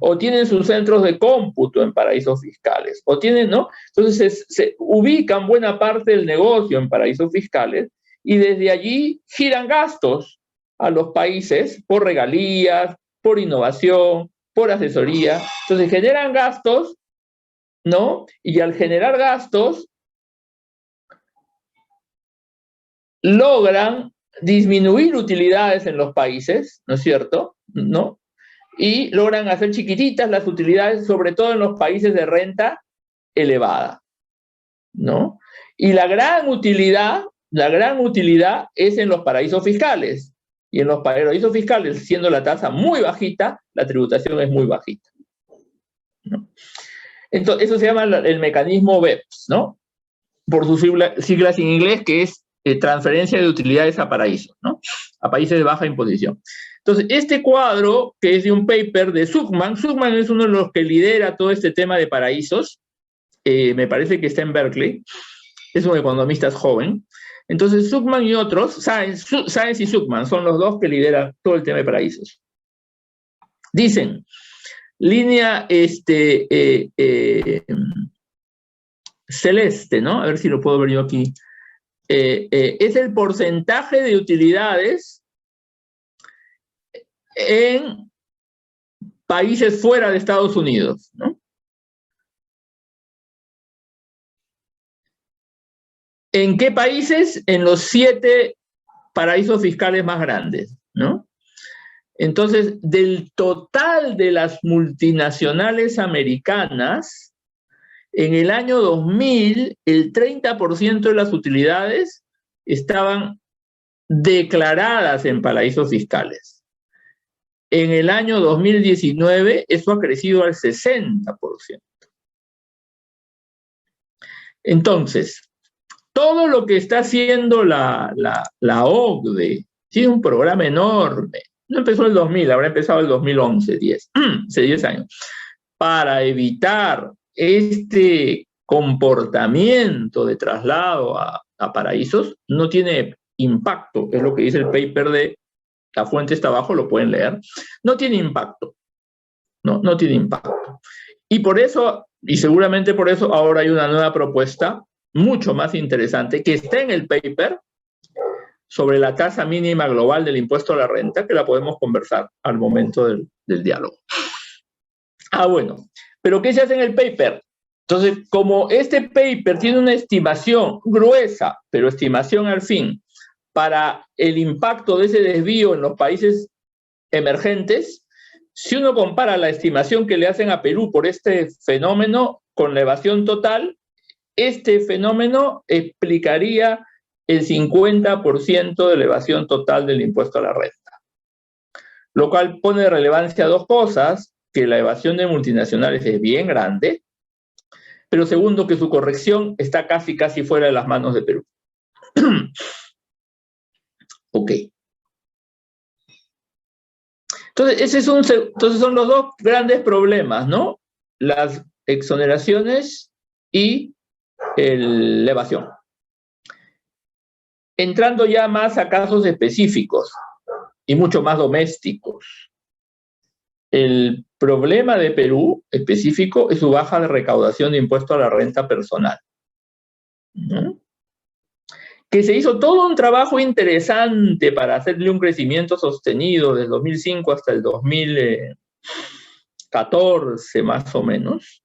o tienen sus centros de cómputo en paraísos fiscales, o tienen, ¿no? Entonces se ubican buena parte del negocio en paraísos fiscales y desde allí giran gastos a los países por regalías, por innovación, por asesoría. Entonces generan gastos, ¿no? Y al generar gastos, logran disminuir utilidades en los países, ¿no es cierto? ¿No? Y logran hacer chiquititas las utilidades, sobre todo en los países de renta elevada, ¿no? Y la gran utilidad es en los paraísos fiscales. Y en los paraísos fiscales, siendo la tasa muy bajita, la tributación es muy bajita, ¿no? Entonces, eso se llama el mecanismo BEPS, ¿no? Por sus siglas en inglés, que es transferencia de utilidades a paraísos, ¿no? A países de baja imposición. Entonces, este cuadro, que es de un paper de Zuckman es uno de los que lidera todo este tema de paraísos, me parece que está en Berkeley, es un economista joven. Entonces, Zuckman y otros, Sáenz y Zuckman, son los dos que lideran todo el tema de paraísos. Dicen, línea celeste, ¿no? A ver si lo puedo ver yo aquí. Es el porcentaje de utilidades en países fuera de Estados Unidos, ¿no? ¿En qué países? En los 7 paraísos fiscales más grandes, ¿no? Entonces, del total de las multinacionales americanas, en el año 2000, el 30% de las utilidades estaban declaradas en paraísos fiscales. En el año 2019, eso ha crecido al 60%. Entonces, todo lo que está haciendo la OCDE, tiene un programa enorme. No empezó en el 2000, habrá empezado en el 2011, 10 años, para evitar este comportamiento de traslado a paraísos. No tiene impacto, es lo que dice el paper de la fuente, está abajo, lo pueden leer. No tiene impacto, no tiene impacto. Y por eso, y seguramente por eso, ahora hay una nueva propuesta mucho más interesante que está en el paper sobre la tasa mínima global del impuesto a la renta, que la podemos conversar al momento del diálogo. Bueno, pero ¿qué se hace en el paper? Entonces, como este paper tiene una estimación gruesa, pero estimación al fin, para el impacto de ese desvío en los países emergentes, si uno compara la estimación que le hacen a Perú por este fenómeno con la evasión total, este fenómeno explicaría el 50% de la evasión total del impuesto a la renta. Lo cual pone de relevancia dos cosas: que la evasión de multinacionales es bien grande, pero segundo, que su corrección está casi fuera de las manos de Perú. Ok. Entonces, entonces son los dos grandes problemas, ¿no? Las exoneraciones y la evasión. Entrando ya más a casos específicos y mucho más domésticos. El problema de Perú específico es su baja de recaudación de impuesto a la renta personal, ¿no? Que se hizo todo un trabajo interesante para hacerle un crecimiento sostenido desde 2005 hasta el 2014, más o menos.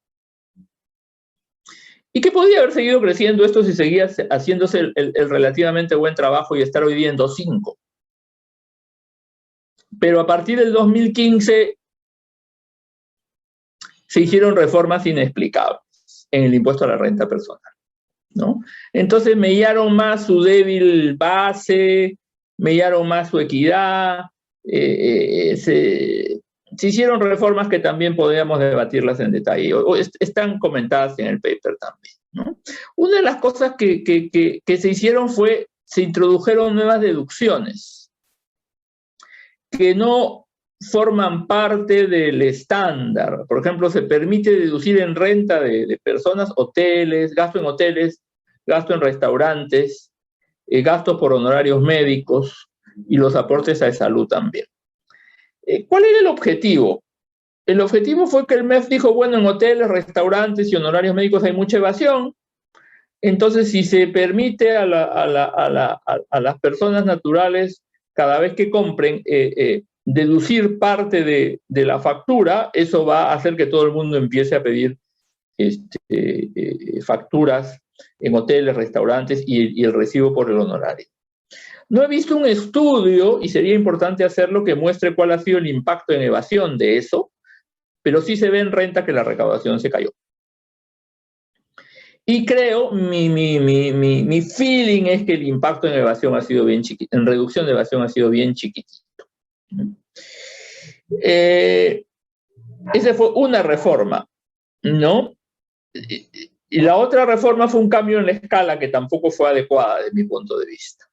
Y que podía haber seguido creciendo esto si seguía haciéndose el relativamente buen trabajo y estar hoy día en 2.5. pero a partir del 2015 se hicieron reformas inexplicables en el impuesto a la renta personal, ¿no? Entonces mellaron más su débil base, mellaron más su equidad, se hicieron reformas que también podríamos debatirlas en detalle, o están comentadas en el paper también, ¿no? Una de las cosas que se hicieron fue, se introdujeron nuevas deducciones que no forman parte del estándar. Por ejemplo, se permite deducir en renta de personas, hoteles, gasto en restaurantes, gastos por honorarios médicos y los aportes a salud también. ¿Cuál era el objetivo? El objetivo fue que el MEF dijo, bueno, en hoteles, restaurantes y honorarios médicos hay mucha evasión, entonces si se permite a las personas naturales, cada vez que compren, deducir parte de la factura, eso va a hacer que todo el mundo empiece a pedir facturas en hoteles, restaurantes y el recibo por el honorario. No he visto un estudio, y sería importante hacerlo, que muestre cuál ha sido el impacto en evasión de eso, pero sí se ve en renta que la recaudación se cayó. Y creo, mi feeling es que el impacto en evasión ha sido bien chiquito, en reducción de evasión ha sido bien chiquitito. Esa fue una reforma, ¿no? Y la otra reforma fue un cambio en la escala que tampoco fue adecuada desde mi punto de vista.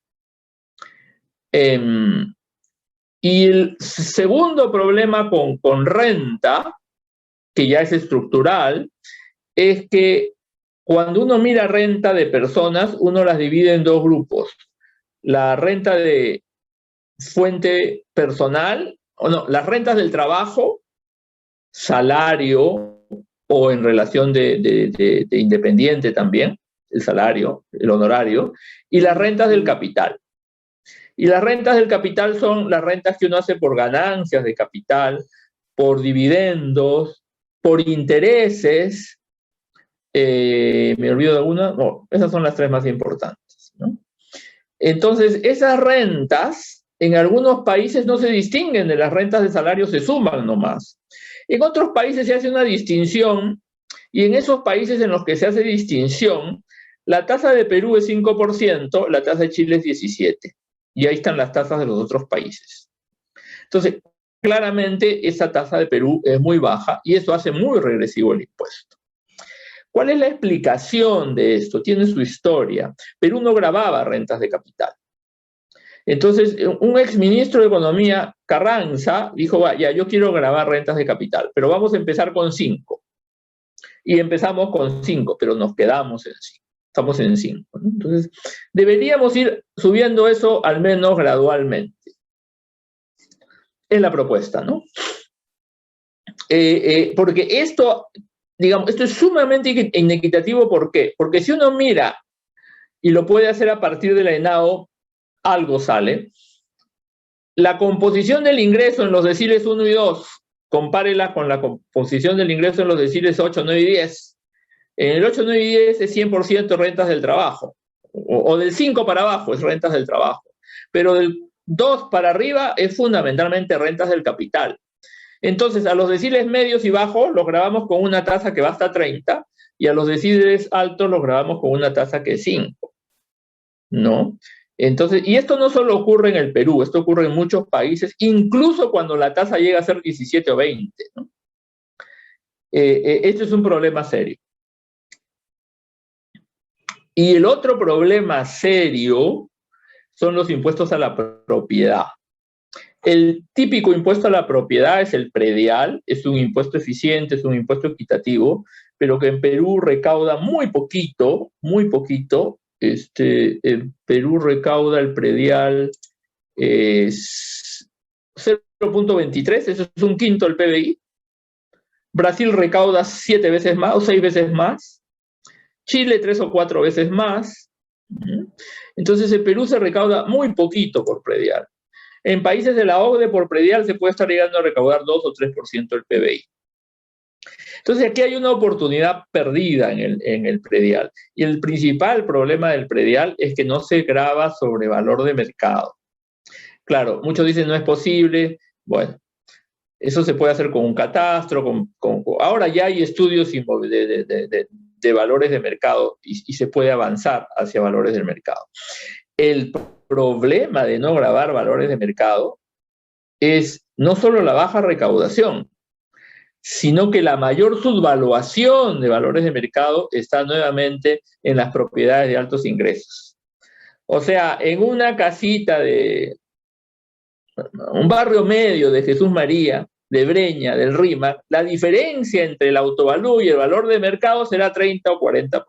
Y el segundo problema con renta, que ya es estructural, es que cuando uno mira renta de personas, uno las divide en dos grupos. La renta de fuente personal, o no, las rentas del trabajo, salario, o en relación de independiente también, el salario, el honorario, y las rentas del capital. Y las rentas del capital son las rentas que uno hace por ganancias de capital, por dividendos, por intereses. ¿Me olvido de alguna? No, esas son las tres más importantes, ¿no? Entonces, esas rentas en algunos países no se distinguen de las rentas de salario, se suman nomás. En otros países se hace una distinción, y en esos países en los que se hace distinción, la tasa de Perú es 5%, la tasa de Chile es 17%. Y ahí están las tasas de los otros países. Entonces, claramente esa tasa de Perú es muy baja y eso hace muy regresivo el impuesto. ¿Cuál es la explicación de esto? Tiene su historia. Perú no grababa rentas de capital. Entonces, un exministro de Economía, Carranza, dijo, ya, yo quiero grabar rentas de capital, pero vamos a empezar con 5. Y empezamos con 5, pero nos quedamos en 5. Estamos en 5, ¿no? Entonces, deberíamos ir subiendo eso al menos gradualmente. Es la propuesta, ¿no? Porque esto, digamos, esto es sumamente inequitativo. ¿Por qué? Porque si uno mira, y lo puede hacer a partir de la ENAO, algo sale. La composición del ingreso en los deciles 1 y 2, compárela con la composición del ingreso en los deciles 8, 9 y 10. En el 8, 9 y 10 es 100% rentas del trabajo, o del 5 para abajo es rentas del trabajo, pero del 2 para arriba es fundamentalmente rentas del capital. Entonces, a los deciles medios y bajos los grabamos con una tasa que va hasta 30, y a los deciles altos los grabamos con una tasa que es 5, ¿no? Entonces, y esto no solo ocurre en el Perú, esto ocurre en muchos países, incluso cuando la tasa llega a ser 17 o 20, ¿no? Esto es un problema serio. Y el otro problema serio son los impuestos a la propiedad. El típico impuesto a la propiedad es el predial, es un impuesto eficiente, es un impuesto equitativo, pero que en Perú recauda muy poquito, muy poquito. En Perú recauda el predial 0.23, eso es un quinto del PBI. Brasil recauda 7 veces más o 6 veces más. Chile 3 o 4 veces más. Entonces en Perú se recauda muy poquito por predial. En países de la OCDE por predial se puede estar llegando a recaudar 2 o 3% del PBI. Entonces aquí hay una oportunidad perdida en el predial. Y el principal problema del predial es que no se grava sobre valor de mercado. Claro, muchos dicen no es posible, Bueno, eso se puede hacer con un catastro, ahora ya hay estudios de valores de mercado y se puede avanzar hacia valores del mercado. El problema de no grabar valores de mercado es no solo la baja recaudación, sino que la mayor subvaluación de valores de mercado está nuevamente en las propiedades de altos ingresos. O sea, en una casita de un barrio medio de Jesús María, de Breña, del Rímac, la diferencia entre el autovalúo y el valor de mercado será 30 o 40%.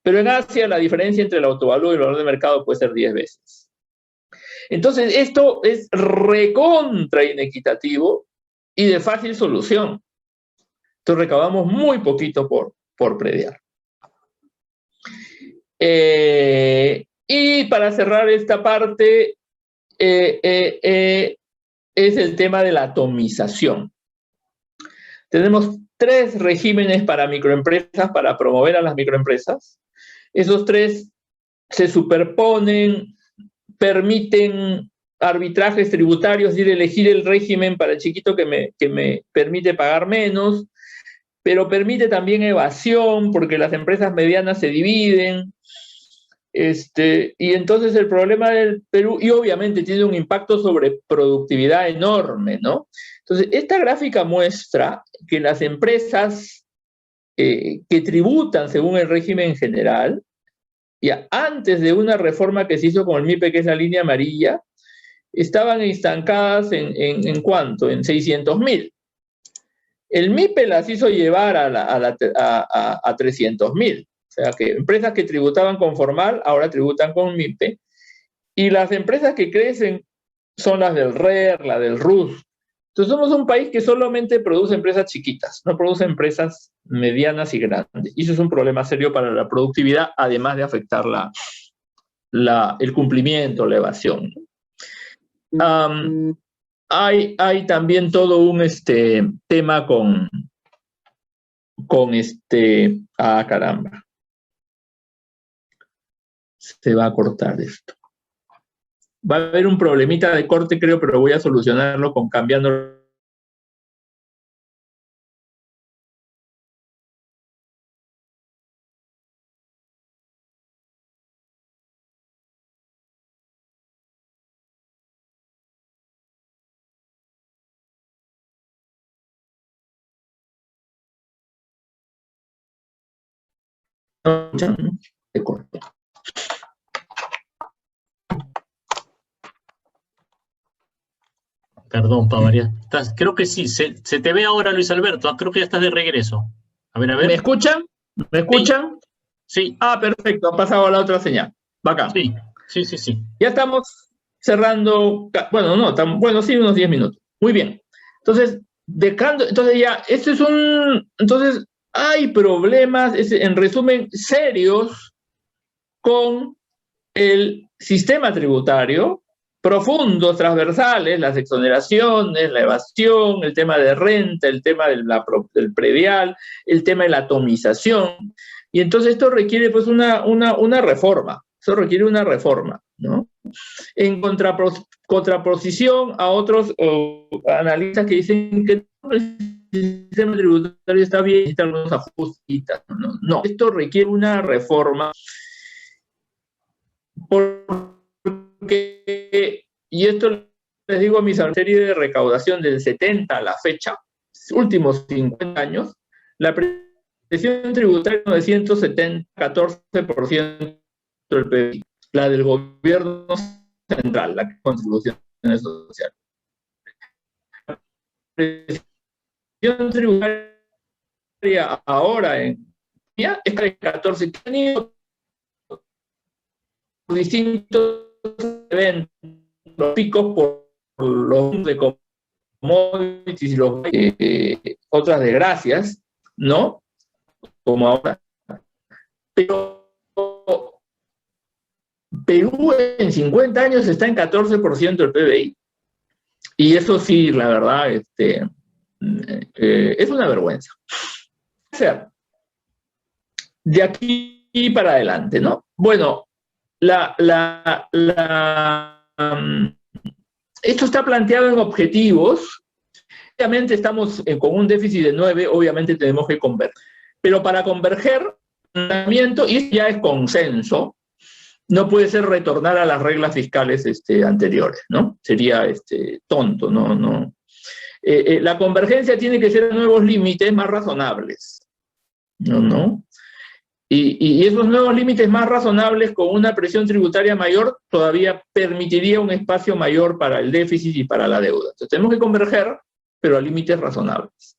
Pero en Asia la diferencia entre el autovalúo y el valor de mercado puede ser 10 veces. Entonces esto es recontra inequitativo y de fácil solución. Entonces recaudamos muy poquito por prediar. Y para cerrar esta parte, es el tema de la atomización. Tenemos 3 regímenes para microempresas, para promover a las microempresas. Esos 3 se superponen, permiten arbitrajes tributarios, es decir, elegir el régimen para el chiquito que me permite pagar menos, pero permite también evasión, porque las empresas medianas se dividen. Y entonces el problema del Perú, y obviamente tiene un impacto sobre productividad enorme, ¿no? Entonces, esta gráfica muestra que las empresas que tributan según el régimen general, ya antes de una reforma que se hizo con el MIPE, que es la línea amarilla, estaban estancadas ¿en cuánto? En 600.000. El MIPE las hizo llevar a 300.000. O sea, que empresas que tributaban con formal ahora tributan con MIPE, y las empresas que crecen son las del RER, la del RUS. Entonces somos un país que solamente produce empresas chiquitas, no produce empresas medianas y grandes. Y eso es un problema serio para la productividad, además de afectar el cumplimiento, la evasión. Hay también todo un tema con caramba. Se va a cortar esto. Va a haber un problemita de corte, creo, pero voy a solucionarlo cambiando. De corte. Perdón, Pavaria. Creo que sí, se te ve ahora, Luis Alberto. Creo que ya estás de regreso. A ver, a ver. ¿Me escuchan? ¿Me escuchan? Sí. Ah, perfecto, ha pasado a la otra señal. Bacán. Sí. Ya estamos cerrando, bueno, sí, unos 10 minutos. Muy bien. Entonces, entonces hay problemas, en resumen, serios con el sistema tributario, profundos, transversales, las exoneraciones, la evasión, el tema de renta, el tema del predial, el tema de la atomización. Y entonces esto requiere pues una reforma. Eso requiere una reforma, ¿no? En contraposición a otros analistas que dicen que el sistema tributario está bien, necesita algunos ajustes. No, esto requiere una reforma porque, y esto les digo a mis serie de recaudación del 70 a la fecha, últimos 50 años, la presión tributaria de 170, 14% del PIB, la del gobierno central, la contribución social. La presión tributaria ahora es de 14, que han ido distintos eventos, los picos por los de commodities y otras desgracias, ¿no? Como ahora. Pero Perú en 50 años está en 14% del PBI. Y eso sí, la verdad, es una vergüenza. O sea, de aquí para adelante, ¿no? Bueno, esto está planteado en objetivos. Obviamente estamos con un déficit de 9, obviamente tenemos que converger. Pero para converger, y eso ya es consenso, no puede ser retornar a las reglas fiscales anteriores, ¿no? Sería tonto, ¿no? La convergencia tiene que ser a nuevos límites más razonables, ¿no? Y esos nuevos límites más razonables con una presión tributaria mayor todavía permitiría un espacio mayor para el déficit y para la deuda. Entonces tenemos que converger, pero a límites razonables,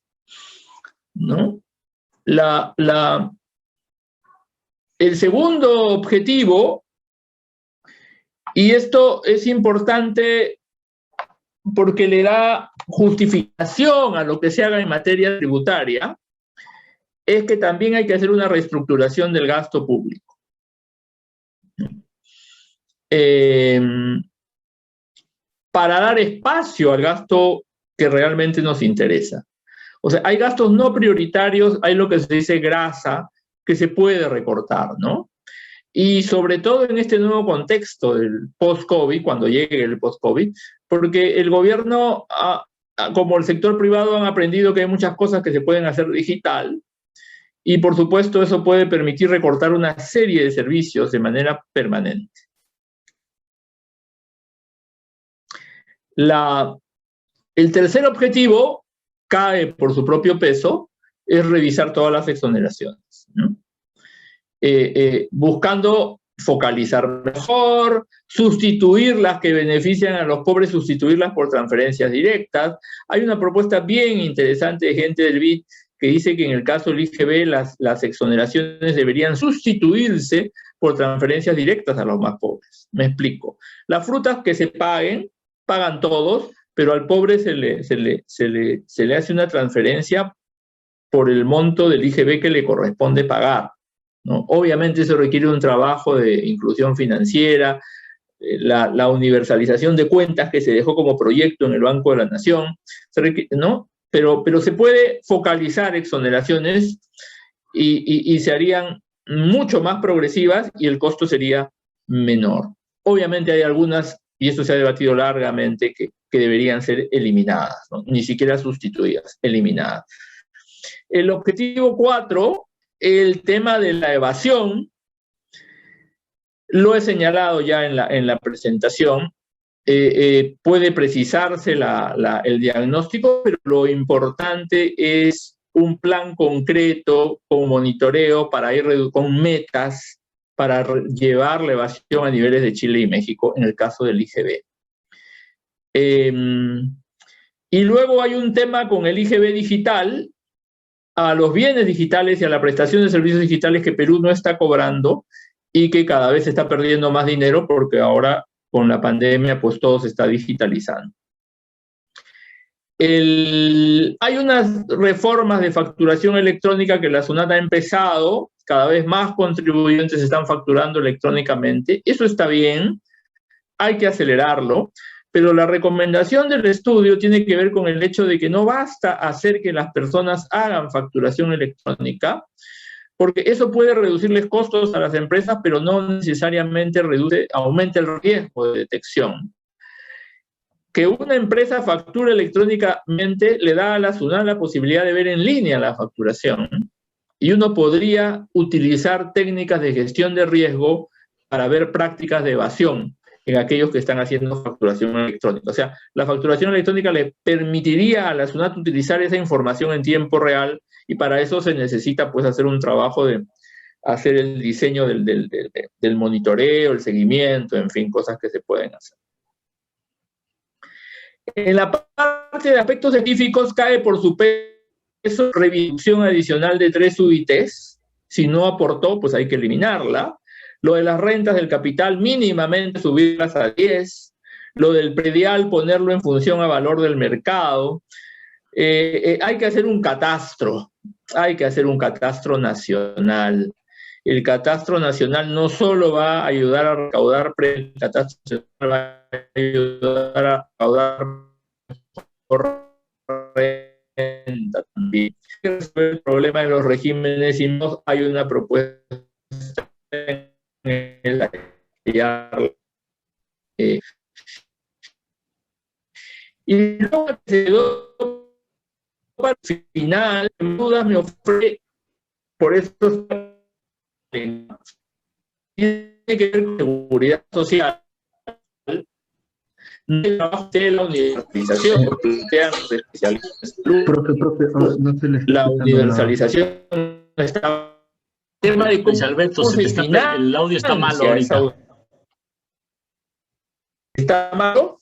¿no? El segundo objetivo, y esto es importante porque le da justificación a lo que se haga en materia tributaria, es que también hay que hacer una reestructuración del gasto público. Para dar espacio al gasto que realmente nos interesa. O sea, hay gastos no prioritarios, hay lo que se dice grasa, que se puede recortar, ¿no? Y sobre todo en este nuevo contexto del post-COVID, cuando llegue el post-COVID, porque el gobierno, como el sector privado, han aprendido que hay muchas cosas que se pueden hacer digital, y por supuesto eso puede permitir recortar una serie de servicios de manera permanente. El tercer objetivo cae por su propio peso, es revisar todas las exoneraciones, ¿no? Buscando focalizar mejor, sustituir las que benefician a los pobres, sustituirlas por transferencias directas. Hay una propuesta bien interesante de gente del BID que dice que en el caso del IGB las exoneraciones deberían sustituirse por transferencias directas a los más pobres. Me explico. Las frutas que se pagan todos, pero al pobre se le hace una transferencia por el monto del IGB que le corresponde pagar, ¿no? Obviamente eso requiere un trabajo de inclusión financiera, la universalización de cuentas que se dejó como proyecto en el Banco de la Nación, ¿no? Pero se puede focalizar exoneraciones y se harían mucho más progresivas y el costo sería menor. Obviamente hay algunas, y esto se ha debatido largamente, que deberían ser eliminadas, ¿no? Ni siquiera sustituidas, eliminadas. El objetivo 4, el tema de la evasión, lo he señalado ya en la presentación. Puede precisarse el diagnóstico, pero lo importante es un plan concreto con monitoreo para ir con metas para llevar la evasión a niveles de Chile y México en el caso del IGB. Y luego hay un tema con el IGB digital, a los bienes digitales y a la prestación de servicios digitales que Perú no está cobrando y que cada vez está perdiendo más dinero porque ahora con la pandemia pues todo se está digitalizando. Hay unas reformas de facturación electrónica que la SUNAT ha empezado, cada vez más contribuyentes están facturando electrónicamente, eso está bien, hay que acelerarlo, pero la recomendación del estudio tiene que ver con el hecho de que no basta hacer que las personas hagan facturación electrónica, porque eso puede reducirles costos a las empresas, pero no necesariamente aumenta el riesgo de detección. Que una empresa facture electrónicamente le da a la SUNAT la posibilidad de ver en línea la facturación, y uno podría utilizar técnicas de gestión de riesgo para ver prácticas de evasión en aquellos que están haciendo facturación electrónica. O sea, la facturación electrónica le permitiría a la SUNAT utilizar esa información en tiempo real, y para eso se necesita pues hacer un trabajo de hacer el diseño del monitoreo, el seguimiento, en fin, cosas que se pueden hacer. En la parte de aspectos científicos cae por su peso reducción adicional de 3 UITs. Si no aportó, pues hay que eliminarla. Lo de las rentas del capital, mínimamente subirlas a 10. Lo del predial, ponerlo en función a valor del mercado. Hay que hacer un catastro. Hay que hacer un catastro nacional. El catastro nacional no solo va a ayudar a recaudar, el catastro nacional va a ayudar a recaudar renta también. El problema de los regímenes y no hay una propuesta en el Y luego se quedó para el final, en dudas me ofrece por estos temas. Tiene que ver con seguridad social, no el trabajo de la universalización, porque plantean los especialistas. No se le está La escuchando universalización está el tema de Luis Alberto, cómo se financia el audio está malo ahorita. ¿Está malo?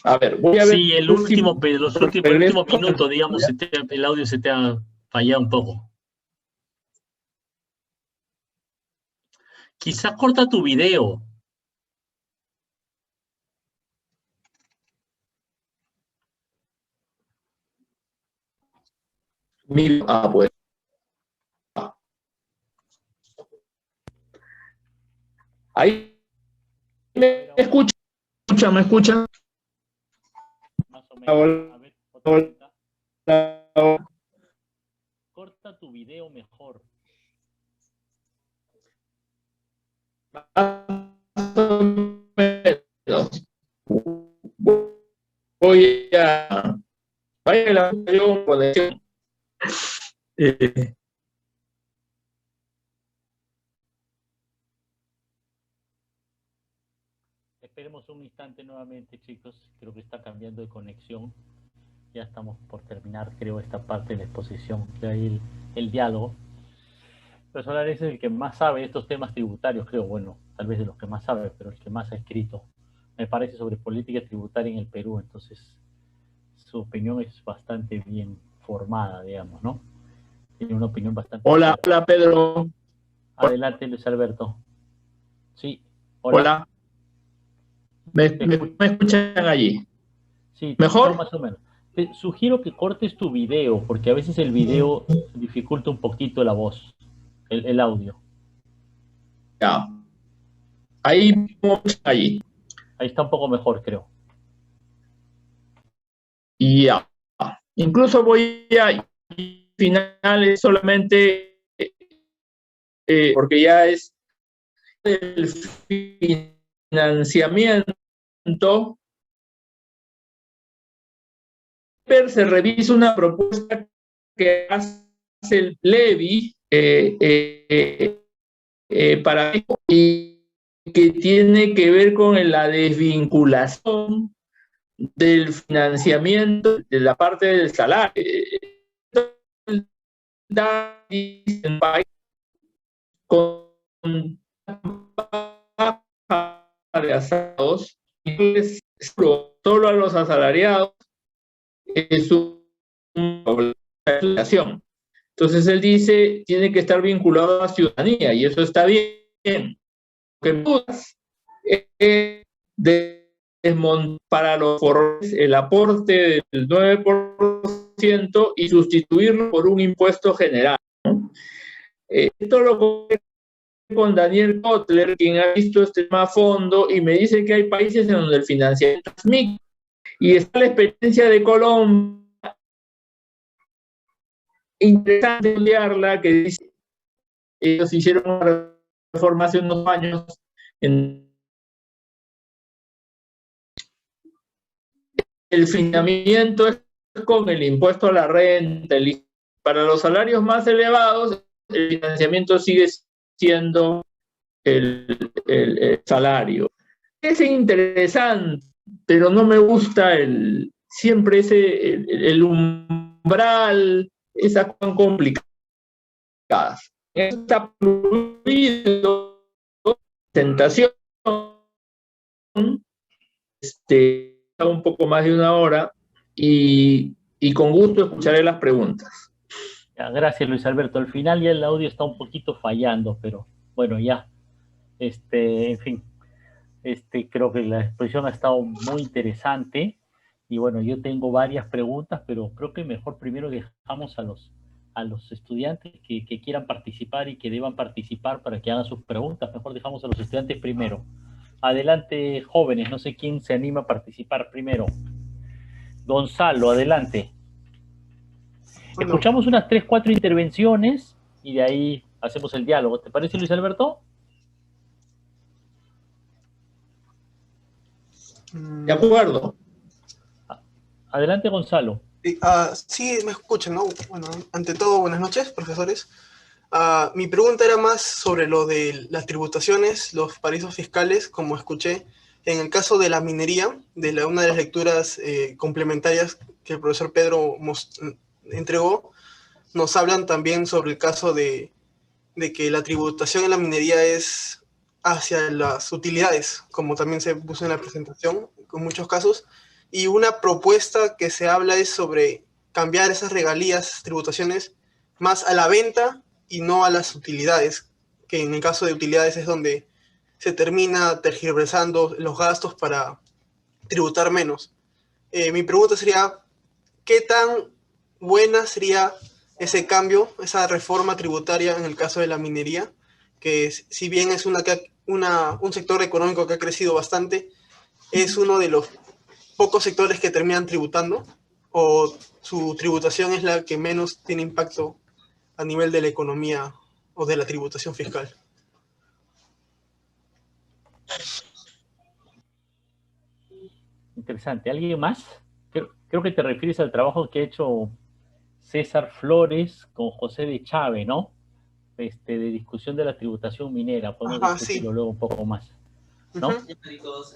A ver, voy a ver. Sí, el último minuto, digamos, el audio se te ha fallado un poco. Quizá corta tu video. Pues. Ahí me escucha, me escucha. Más o menos. A ver, corta tu video mejor. Voy a la conexión. Esperemos un instante nuevamente, chicos. Creo que está cambiando de conexión. Ya estamos por terminar, creo, esta parte de la exposición. Que hay el diálogo. El profesor Ares es el que más sabe de estos temas tributarios, creo. Bueno, tal vez de los que más sabe, pero el que más ha escrito, me parece, sobre política tributaria en el Perú. Entonces, su opinión es bastante bien formada, digamos, ¿no? Tiene una opinión bastante... Hola, hola, Pedro. Adelante, Luis Alberto. Sí, hola. Hola. ¿Me escuchan allí? Sí, ¿mejor? Más o menos. Te sugiero que cortes tu video, porque a veces el video dificulta un poquito la voz, el audio. Ya. Ahí. Ahí está un poco mejor, creo. Ya. Incluso voy a finales solamente porque ya es el financiamiento. Se revisa una propuesta que hace el Levi para y que tiene que ver con la desvinculación del financiamiento de la parte del salario. Con de asados, y solo a los asalariados es una obligación. Entonces él dice, tiene que estar vinculado a la ciudadanía, y eso está bien. Para los forros el aporte del 9% y sustituirlo por un impuesto general, ¿no? Esto lo con Daniel Kotler, quien ha visto este tema a fondo, y me dice que hay países en donde el financiamiento es mixto, y está la experiencia de Colombia, interesante estudiarla, que dice, ellos hicieron una reforma hace unos años en el financiamiento es con el impuesto a la renta, para los salarios más elevados, el financiamiento sigue siendo el salario. Es interesante, pero no me gusta siempre el umbral, esas tan complicadas. Está fluido, tentación, un poco más de una hora, y con gusto escucharé las preguntas. Ya, gracias, Luis Alberto. Al final ya el audio está un poquito fallando, pero bueno, ya. En fin, creo que la exposición ha estado muy interesante, y bueno, yo tengo varias preguntas, pero creo que mejor primero dejamos a los estudiantes que quieran participar y que deban participar para que hagan sus preguntas. Mejor dejamos a los estudiantes primero. Adelante, jóvenes, no sé quién se anima a participar primero. Gonzalo, adelante. Bueno. Escuchamos unas 3, 4 intervenciones y de ahí hacemos el diálogo. ¿Te parece, Luis Alberto? De acuerdo. Adelante, Gonzalo. Sí, sí, me escuchan, ¿no? Bueno, ante todo, buenas noches, profesores. Mi pregunta era más sobre lo de las tributaciones, los paraísos fiscales, como escuché. En el caso de la minería, una de las lecturas complementarias que el profesor Pedro entregó, nos hablan también sobre el caso de que la tributación en la minería es hacia las utilidades, como también se puso en la presentación, con muchos casos, y una propuesta que se habla es sobre cambiar esas regalías, tributaciones, más a la venta y no a las utilidades, que en el caso de utilidades es donde se termina tergiversando los gastos para tributar menos. Mi pregunta sería, ¿qué tan buena sería ese cambio, esa reforma tributaria en el caso de la minería? Que si bien es un sector económico que ha crecido bastante, es uno de los pocos sectores que terminan tributando, o su tributación es la que menos tiene impacto a nivel de la economía o de la tributación fiscal. Interesante. ¿Alguien más? Creo que te refieres al trabajo que ha hecho César Flores con José de Chávez, ¿no? De discusión de la tributación minera. Podemos Ajá, sí. discutirlo luego un poco más, ¿no?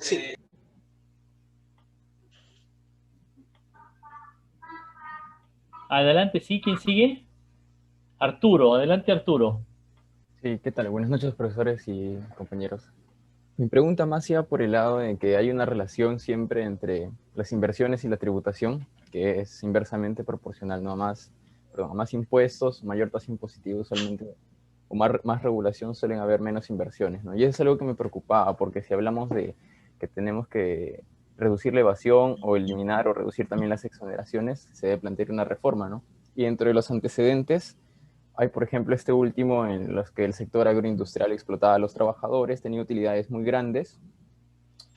Sí. Adelante, sí, ¿quién sigue? Arturo, adelante Arturo. Sí, ¿qué tal? Buenas noches, profesores y compañeros. Mi pregunta más iba por el lado de que hay una relación siempre entre las inversiones y la tributación, que es inversamente proporcional, ¿no? A más impuestos, mayor tasa impositiva usualmente, o más regulación suelen haber menos inversiones, ¿no? Y eso es algo que me preocupaba, porque si hablamos de que tenemos que reducir la evasión o eliminar o reducir también las exoneraciones, se debe plantear una reforma, ¿no? Y dentro de los antecedentes hay, por ejemplo, este último en los que el sector agroindustrial explotaba a los trabajadores, tenía utilidades muy grandes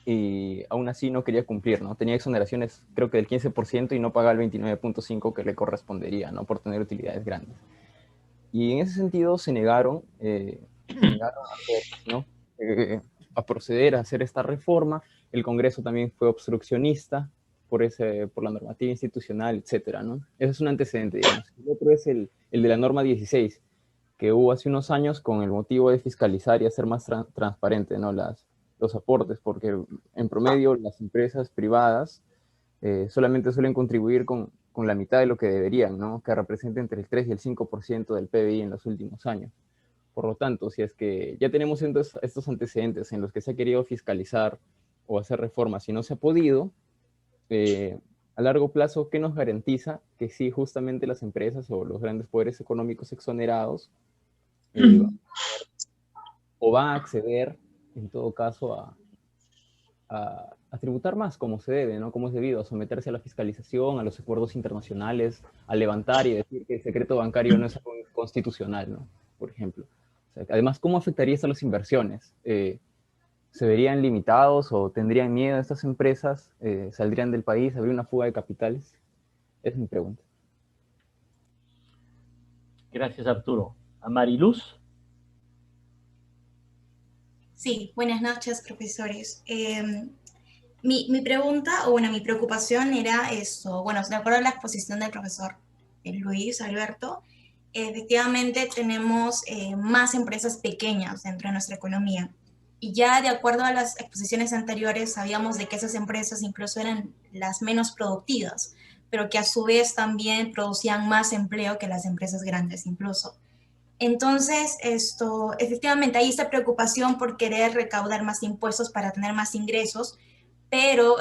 y aún así no quería cumplir, ¿no? Tenía exoneraciones creo que del 15% y no pagaba el 29.5% que le correspondería, ¿no? Por tener utilidades grandes. Y en ese sentido se negaron a hacer, ¿no? A proceder a hacer esta reforma. El Congreso también fue obstruccionista por la normativa institucional, etcétera, ¿no? Ese es un antecedente, digamos. El otro es el de la norma 16, que hubo hace unos años con el motivo de fiscalizar y hacer más transparente, ¿no? Los aportes, porque en promedio las empresas privadas solamente suelen contribuir con la mitad de lo que deberían, ¿no? Que representa entre el 3 y el 5% del PBI en los últimos años. Por lo tanto, si es que ya tenemos estos antecedentes en los que se ha querido fiscalizar o hacer reformas y no se ha podido, a largo plazo, ¿qué nos garantiza que sí justamente las empresas o los grandes poderes económicos exonerados o van a acceder, en todo caso, a tributar más como se debe, ¿no? Como es debido, a someterse a la fiscalización, a los acuerdos internacionales, a levantar y decir que el secreto bancario no es algo constitucional, ¿no? Por ejemplo. O sea, además, ¿cómo afectaría esto a las inversiones? ¿Se verían limitados o tendrían miedo estas empresas? ¿Saldrían del país? ¿Habría una fuga de capitales? Es mi pregunta. Gracias Arturo. A Mariluz. Sí, buenas noches, profesores. Mi pregunta, o bueno, mi preocupación era esto. Bueno, de acuerdo a la exposición del profesor Luis Alberto, efectivamente tenemos más empresas pequeñas dentro de nuestra economía. Y ya de acuerdo a las exposiciones anteriores, sabíamos de que esas empresas incluso eran las menos productivas, pero que a su vez también producían más empleo que las empresas grandes incluso. Entonces, efectivamente, hay esta preocupación por querer recaudar más impuestos para tener más ingresos, pero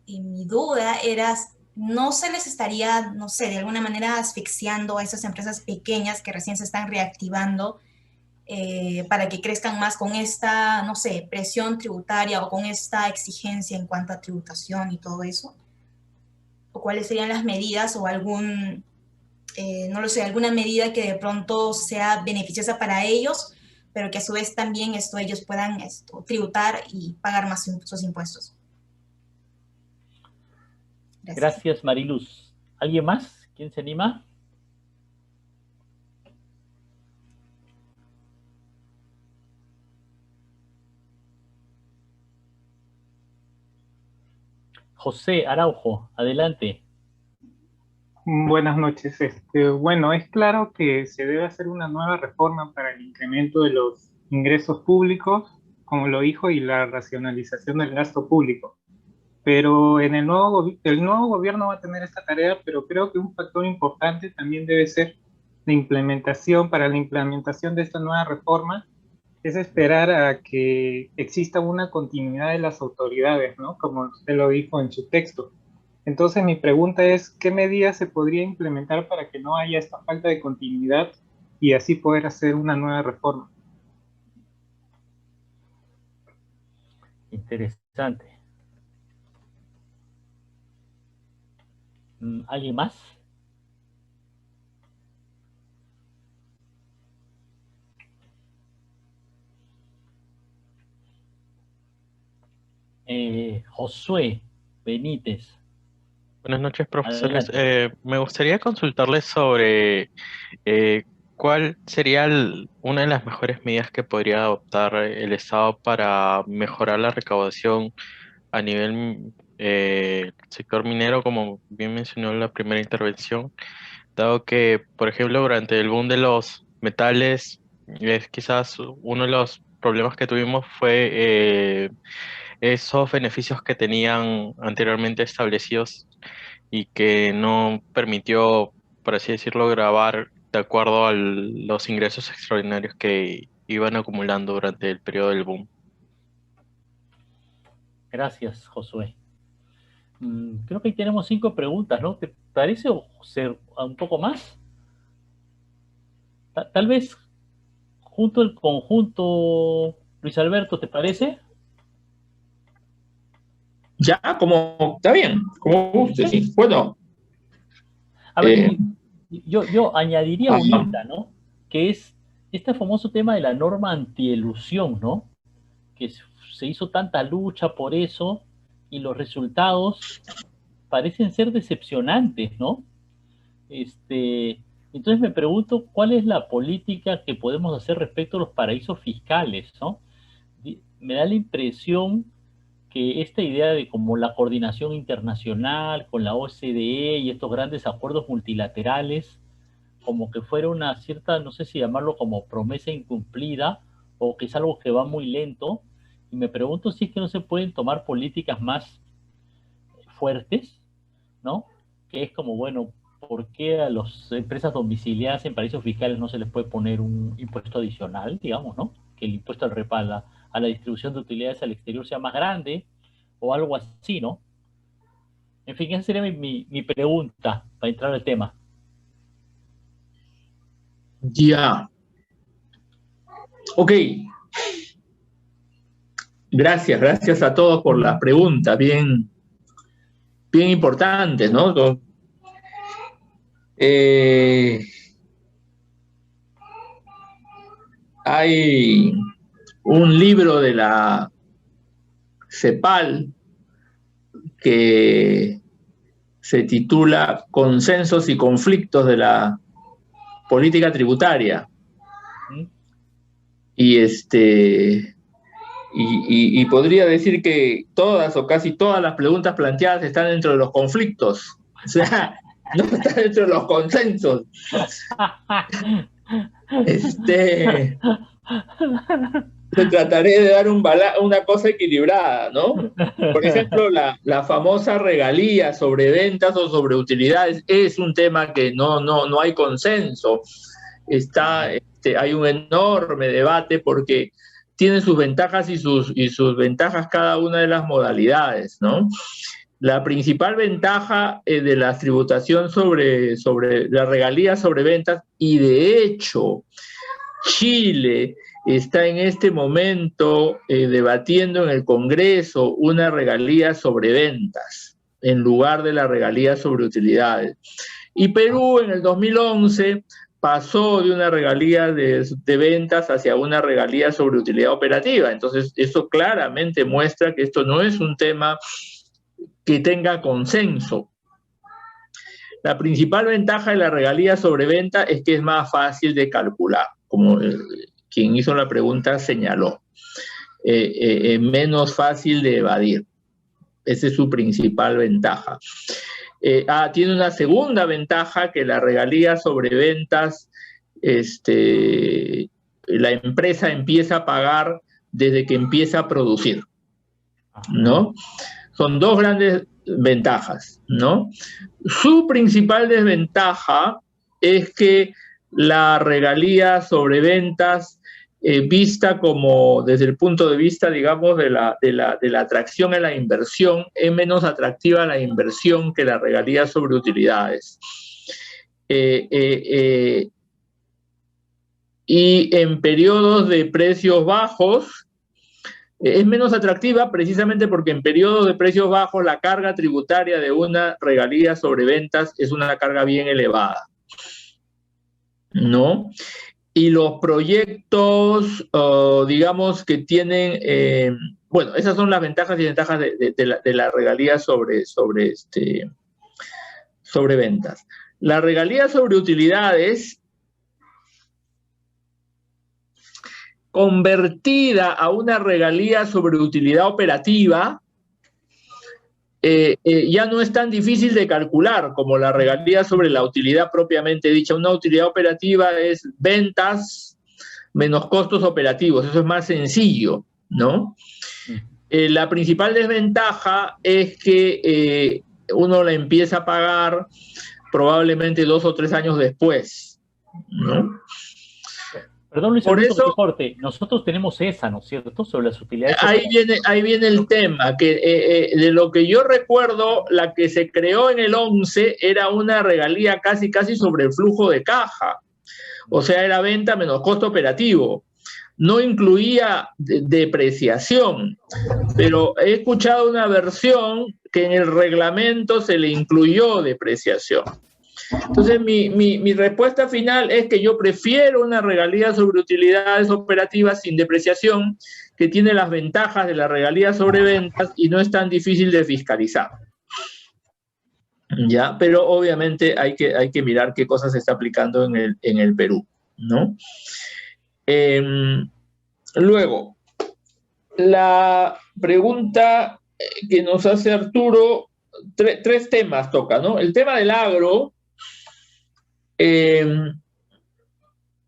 y mi duda era, ¿no se les estaría, no sé, de alguna manera asfixiando a esas empresas pequeñas que recién se están reactivando para que crezcan más con esta, no sé, presión tributaria o con esta exigencia en cuanto a tributación y todo eso? ¿O cuáles serían las medidas o no lo sé, alguna medida que de pronto sea beneficiosa para ellos, pero que a su vez también ellos puedan tributar y pagar más sus impuestos? Gracias. Gracias Mariluz. ¿Alguien más? ¿Quién se anima? José Araujo, adelante. Buenas noches. Bueno, es claro que se debe hacer una nueva reforma para el incremento de los ingresos públicos, como lo dijo, y la racionalización del gasto público. Pero el nuevo gobierno va a tener esta tarea, pero creo que un factor importante también debe ser la implementación. Para la implementación de esta nueva reforma, es esperar a que exista una continuidad de las autoridades, ¿no? Como usted lo dijo en su texto. Entonces mi pregunta es, ¿qué medidas se podría implementar para que no haya esta falta de continuidad y así poder hacer una nueva reforma? Interesante. ¿Alguien más? Josué Benítez. Buenas noches, profesores. Adelante. Me gustaría consultarles sobre cuál sería una de las mejores medidas que podría adoptar el Estado para mejorar la recaudación a nivel sector minero, como bien mencionó en la primera intervención, dado que, por ejemplo, durante el boom de los metales, es quizás uno de los problemas que tuvimos fue esos beneficios que tenían anteriormente establecidos y que no permitió, por así decirlo, grabar de acuerdo a los ingresos extraordinarios que iban acumulando durante el periodo del boom. Gracias, Josué. Creo que ahí tenemos 5 preguntas, ¿no? ¿Te parece ser un poco más? Tal vez junto el conjunto, Luis Alberto, ¿te parece? Ya, como, está bien, como guste, sí. Bueno. A ver, yo añadiría unita, ¿no? Que es este famoso tema de la norma antielusión, ¿no? Que se hizo tanta lucha por eso y los resultados parecen ser decepcionantes, ¿no? Entonces me pregunto cuál es la política que podemos hacer respecto a los paraísos fiscales, ¿no? Me da la impresión que esta idea de como la coordinación internacional con la OCDE y estos grandes acuerdos multilaterales, como que fuera una cierta, no sé si llamarlo como promesa incumplida o que es algo que va muy lento. Y me pregunto si es que no se pueden tomar políticas más fuertes, ¿no? Que es como, bueno, ¿por qué a las empresas domiciliadas en paraísos fiscales no se les puede poner un impuesto adicional, digamos, ¿no? Que el impuesto al repala a la distribución de utilidades al exterior sea más grande o algo así, ¿no? En fin, esa sería mi pregunta para entrar al tema. Ya. Ok. Gracias a todos por las preguntas, bien importantes, ¿no? Hay un libro de la CEPAL que se titula Consensos y conflictos de la política tributaria. Y podría decir que todas o casi todas las preguntas planteadas están dentro de los conflictos. O sea, no están dentro de los consensos. Trataré de dar una cosa equilibrada, ¿no? Por ejemplo, la famosa regalía sobre ventas o sobre utilidades es un tema que no hay consenso. Hay un enorme debate porque tiene sus ventajas y sus ventajas cada una de las modalidades, ¿no? La principal ventaja de la tributación sobre la regalía sobre ventas, y de hecho Chile está en este momento debatiendo en el Congreso una regalía sobre ventas en lugar de la regalía sobre utilidades. Y Perú en el 2011 pasó de una regalía de ventas hacia una regalía sobre utilidad operativa. Entonces, eso claramente muestra que esto no es un tema que tenga consenso. La principal ventaja de la regalía sobre venta es que es más fácil de calcular, como quien hizo la pregunta señaló, menos fácil de evadir. Esa es su principal ventaja. Tiene una segunda ventaja, que la regalía sobre ventas, la empresa empieza a pagar desde que empieza a producir, ¿no? Son dos grandes ventajas, ¿no? Su principal desventaja es que la regalía sobre ventas, vista como desde el punto de vista, digamos, de la atracción a la inversión, es menos atractiva la inversión que la regalía sobre utilidades. Y en periodos de precios bajos, es menos atractiva precisamente porque en periodos de precios bajos la carga tributaria de una regalía sobre ventas es una carga bien elevada, ¿no? Y los proyectos, digamos, que tienen, bueno, esas son las ventajas y desventajas de la regalía sobre ventas. La regalía sobre utilidades, convertida a una regalía sobre utilidad operativa, ya no es tan difícil de calcular como la regalía sobre la utilidad propiamente dicha. Una utilidad operativa es ventas menos costos operativos, eso es más sencillo, ¿no? La principal desventaja es que uno la empieza a pagar probablemente 2 o 3 años después, ¿no? Perdón, Luis, por eso, corte. Nosotros tenemos esa, ¿no es cierto?, sobre las utilidades. Ahí viene el tema, que de lo que yo recuerdo, la que se creó en el 11 era una regalía casi sobre el flujo de caja. O sea, era venta menos costo operativo. No incluía depreciación, pero he escuchado una versión que en el reglamento se le incluyó depreciación. Entonces, mi respuesta final es que yo prefiero una regalía sobre utilidades operativas sin depreciación, que tiene las ventajas de la regalía sobre ventas y no es tan difícil de fiscalizar. ¿Ya? Pero obviamente hay que mirar qué cosas se está aplicando en el Perú, ¿no? Luego, la pregunta que nos hace Arturo, tres temas toca, ¿no? El tema del agro.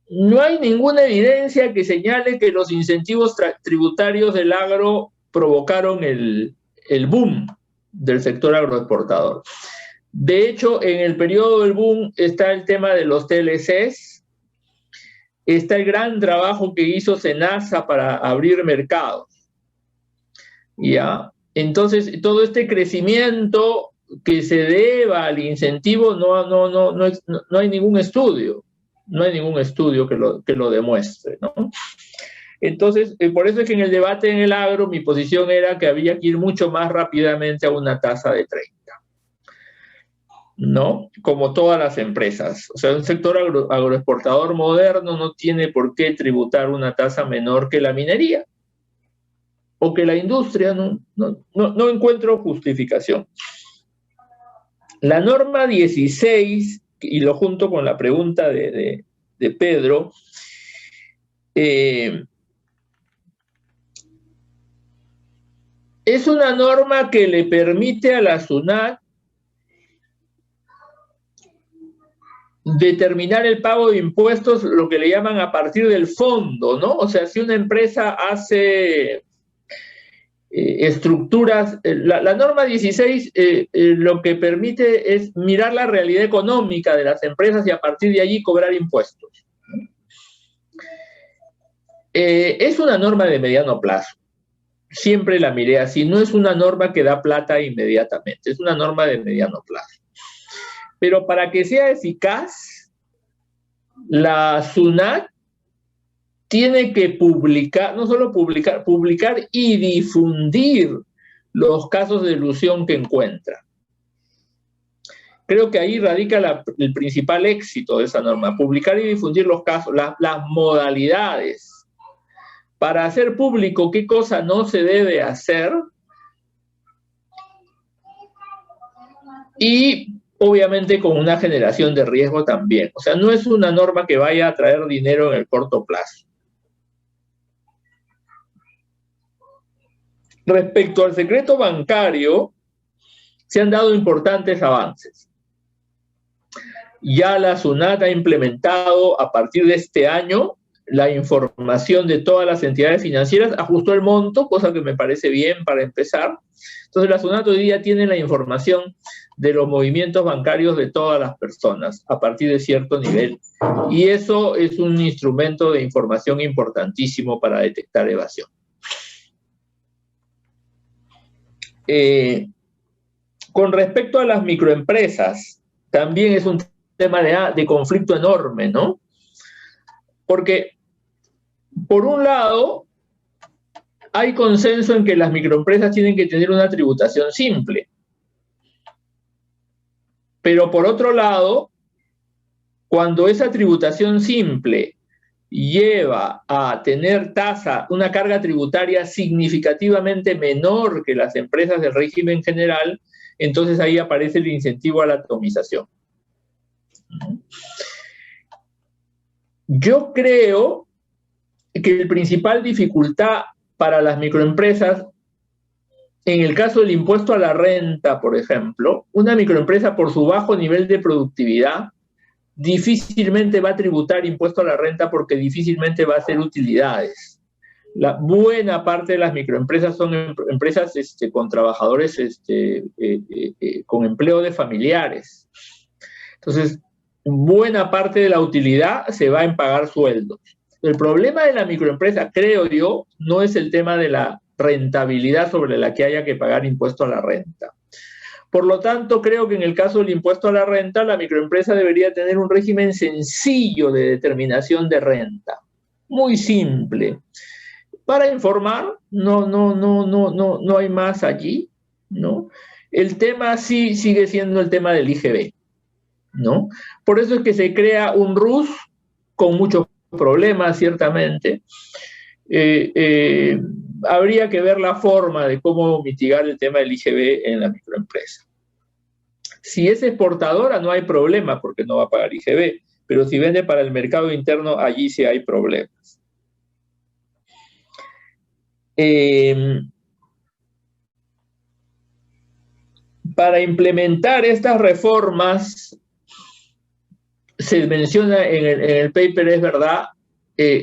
No hay ninguna evidencia que señale que los incentivos tributarios del agro provocaron el boom del sector agroexportador. De hecho, en el periodo del boom está el tema de los TLCs, está el gran trabajo que hizo SENASA para abrir mercados, ¿ya? Entonces, todo este crecimiento que se deba al incentivo, no hay ningún estudio, que lo demuestre, ¿no? Entonces, por eso es que en el debate en el agro mi posición era que había que ir mucho más rápidamente a una tasa de 30, ¿no? Como todas las empresas. O sea, un sector agroexportador moderno no tiene por qué tributar una tasa menor que la minería o que la industria, no encuentro justificación. La norma 16, y lo junto con la pregunta de Pedro, es una norma que le permite a la SUNAT determinar el pago de impuestos, lo que le llaman a partir del fondo, ¿no? O sea, si una empresa hace estructuras, la norma 16 lo que permite es mirar la realidad económica de las empresas y a partir de allí cobrar impuestos. Es una norma de mediano plazo. Siempre la miré así. No es una norma que da plata inmediatamente, es una norma de mediano plazo. Pero para que sea eficaz, la SUNAT tiene que publicar, no solo publicar y difundir los casos de elusión que encuentra. Creo que ahí radica el principal éxito de esa norma, publicar y difundir los casos, las modalidades, para hacer público qué cosa no se debe hacer y obviamente con una generación de riesgo también. O sea, no es una norma que vaya a traer dinero en el corto plazo. Respecto al secreto bancario, se han dado importantes avances. Ya la SUNAT ha implementado a partir de este año la información de todas las entidades financieras, ajustó el monto, cosa que me parece bien para empezar. Entonces la SUNAT hoy día tiene la información de los movimientos bancarios de todas las personas a partir de cierto nivel. Y eso es un instrumento de información importantísimo para detectar evasión. Con respecto a las microempresas, también es un tema de conflicto enorme, ¿no? Porque, por un lado, hay consenso en que las microempresas tienen que tener una tributación simple. Pero, por otro lado, cuando esa tributación simple lleva a tener una carga tributaria significativamente menor que las empresas del régimen general, entonces ahí aparece el incentivo a la atomización. Yo creo que la principal dificultad para las microempresas, en el caso del impuesto a la renta, por ejemplo, una microempresa por su bajo nivel de productividad difícilmente va a tributar impuesto a la renta porque difícilmente va a hacer utilidades. La buena parte de las microempresas son empresas con trabajadores con empleo de familiares. Entonces, buena parte de la utilidad se va en pagar sueldos. El problema de la microempresa, creo yo, no es el tema de la rentabilidad sobre la que haya que pagar impuesto a la renta. Por lo tanto, creo que en el caso del impuesto a la renta, la microempresa debería tener un régimen sencillo de determinación de renta, muy simple. Para informar, no hay más allí, ¿no? El tema sí sigue siendo el tema del IGB, ¿no? Por eso es que se crea un RUS con muchos problemas, ciertamente. Habría que ver la forma de cómo mitigar el tema del IGB en la microempresa. Si es exportadora no hay problema porque no va a pagar IGB, pero si vende para el mercado interno, allí sí hay problemas. Para implementar estas reformas, se menciona en el paper, es verdad,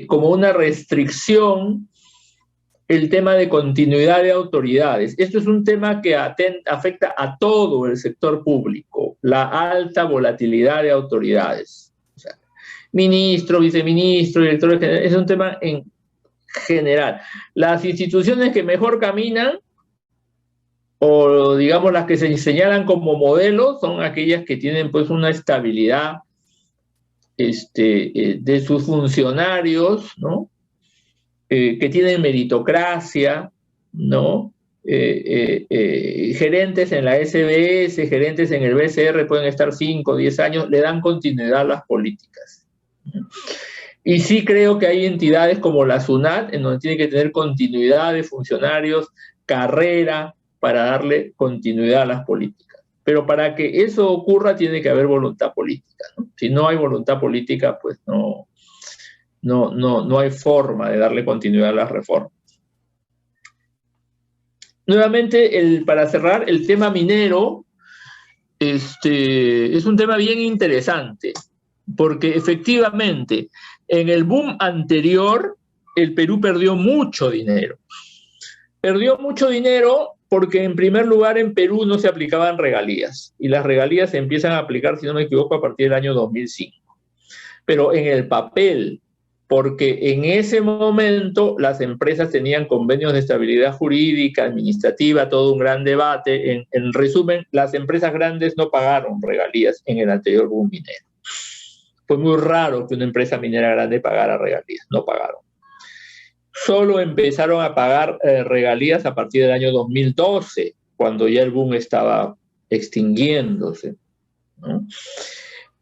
como una restricción el tema de continuidad de autoridades. Esto es un tema que afecta a todo el sector público, la alta volatilidad de autoridades. O sea, ministro, viceministro, director general, es un tema en general. Las instituciones que mejor caminan, o digamos las que se señalan como modelos, son aquellas que tienen pues una estabilidad de sus funcionarios, ¿no? Que tienen meritocracia, ¿no? Gerentes en la SBS, gerentes en el BCR pueden estar 5 o 10 años, le dan continuidad a las políticas. Y sí creo que hay entidades como la SUNAT, en donde tiene que tener continuidad de funcionarios, carrera, para darle continuidad a las políticas. Pero para que eso ocurra tiene que haber voluntad política, ¿no? Si no hay voluntad política, pues no hay forma de darle continuidad a las reformas. Nuevamente, para cerrar, el tema minero es un tema bien interesante, porque efectivamente, en el boom anterior, el Perú perdió mucho dinero. Perdió mucho dinero porque, en primer lugar, en Perú no se aplicaban regalías, y las regalías se empiezan a aplicar, si no me equivoco, a partir del año 2005. Pero en el papel, porque en ese momento las empresas tenían convenios de estabilidad jurídica, administrativa, todo un gran debate. En resumen, las empresas grandes no pagaron regalías en el anterior boom minero. Fue muy raro que una empresa minera grande pagara regalías, no pagaron. Solo empezaron a pagar regalías a partir del año 2012, cuando ya el boom estaba extinguiéndose, ¿no?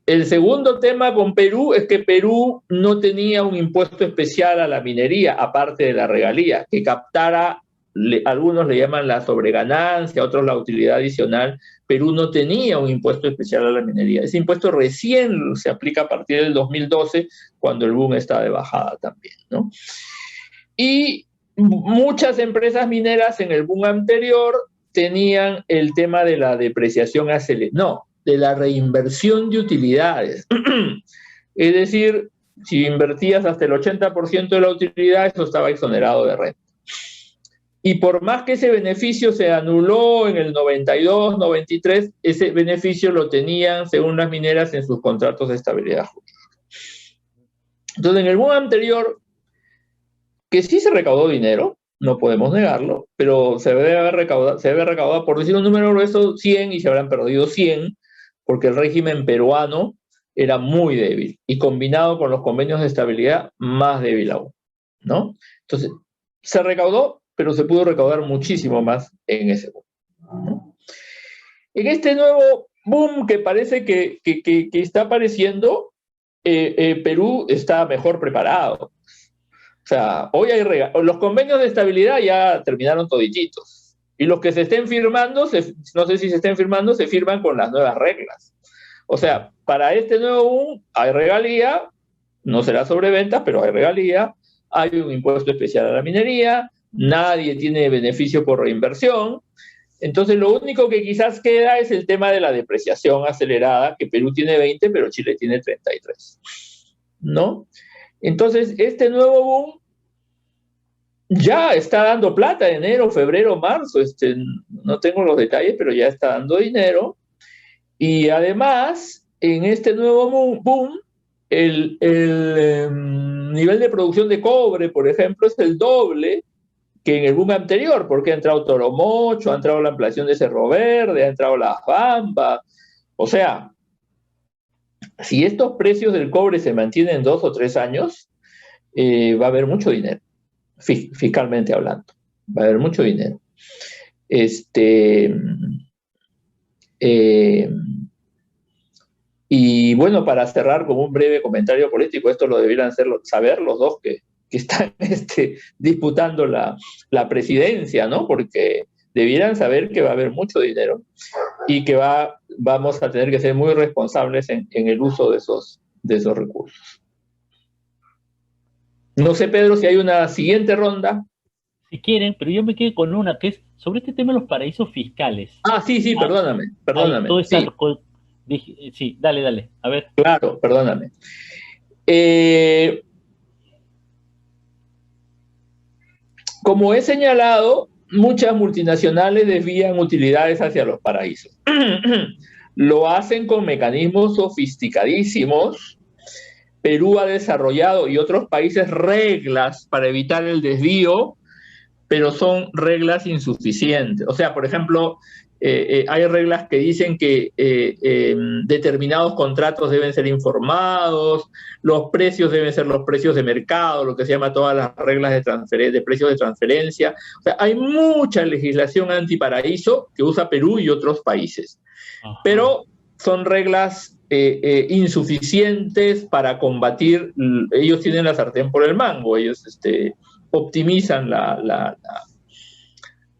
El segundo tema con Perú es que Perú no tenía un impuesto especial a la minería, aparte de la regalía, que captara, algunos le llaman la sobreganancia, otros la utilidad adicional. Perú no tenía un impuesto especial a la minería. Ese impuesto recién se aplica a partir del 2012, cuando el boom está de bajada también, ¿no? Y muchas empresas mineras en el boom anterior tenían el tema de la depreciación acelerada, de la reinversión de utilidades. Es decir, si invertías hasta el 80% de la utilidad, eso estaba exonerado de renta. Y por más que ese beneficio se anuló en el 92, 93, ese beneficio lo tenían, según las mineras, en sus contratos de estabilidad jurídica. Entonces, en el boom anterior, que sí se recaudó dinero, no podemos negarlo, pero se debe haber recaudado, por decir un número grueso, 100, y se habrán perdido 100, porque el régimen peruano era muy débil, y combinado con los convenios de estabilidad, más débil aún, ¿no? Entonces, se recaudó, pero se pudo recaudar muchísimo más en ese boom, ¿no? En este nuevo boom que parece que está apareciendo, Perú está mejor preparado. O sea, hoy hay los convenios de estabilidad ya terminaron todititos. Y los que se estén firmando, no sé si se estén firmando, se firman con las nuevas reglas. O sea, para este nuevo boom hay regalía, no será sobre ventas, pero hay regalía, hay un impuesto especial a la minería, nadie tiene beneficio por reinversión. Entonces, lo único que quizás queda es el tema de la depreciación acelerada, que Perú tiene 20, pero Chile tiene 33, ¿no? Entonces, este nuevo boom ya está dando plata, enero, febrero, marzo, no tengo los detalles, pero ya está dando dinero. Y además, en este nuevo boom, el nivel de producción de cobre, por ejemplo, es el doble que en el boom anterior, porque ha entrado Toromocho, ha entrado la ampliación de Cerro Verde, ha entrado Las Bambas. O sea, si estos precios del cobre se mantienen 2 o 3 años, va a haber mucho dinero, fiscalmente hablando. Va a haber mucho dinero. Y bueno, para cerrar con un breve comentario político, esto lo debieran saber los dos que están disputando la presidencia, ¿no? Porque debieran saber que va a haber mucho dinero y que vamos a tener que ser muy responsables en el uso de esos recursos. No sé, Pedro, si hay una siguiente ronda. Si quieren, pero yo me quedé con una que es sobre este tema de los paraísos fiscales. Sí, perdóname. Sí, dale, a ver. Claro, perdóname. Como he señalado, muchas multinacionales desvían utilidades hacia los paraísos. Lo hacen con mecanismos sofisticadísimos. Perú ha desarrollado, y otros países, reglas para evitar el desvío, pero son reglas insuficientes. O sea, por ejemplo, hay reglas que dicen que determinados contratos deben ser informados, los precios deben ser los precios de mercado, lo que se llama todas las reglas de precios de transferencia. O sea, hay mucha legislación antiparaíso que usa Perú y otros países. Ajá. Pero son reglas insuficientes para combatir. Ellos tienen la sartén por el mango, ellos optimizan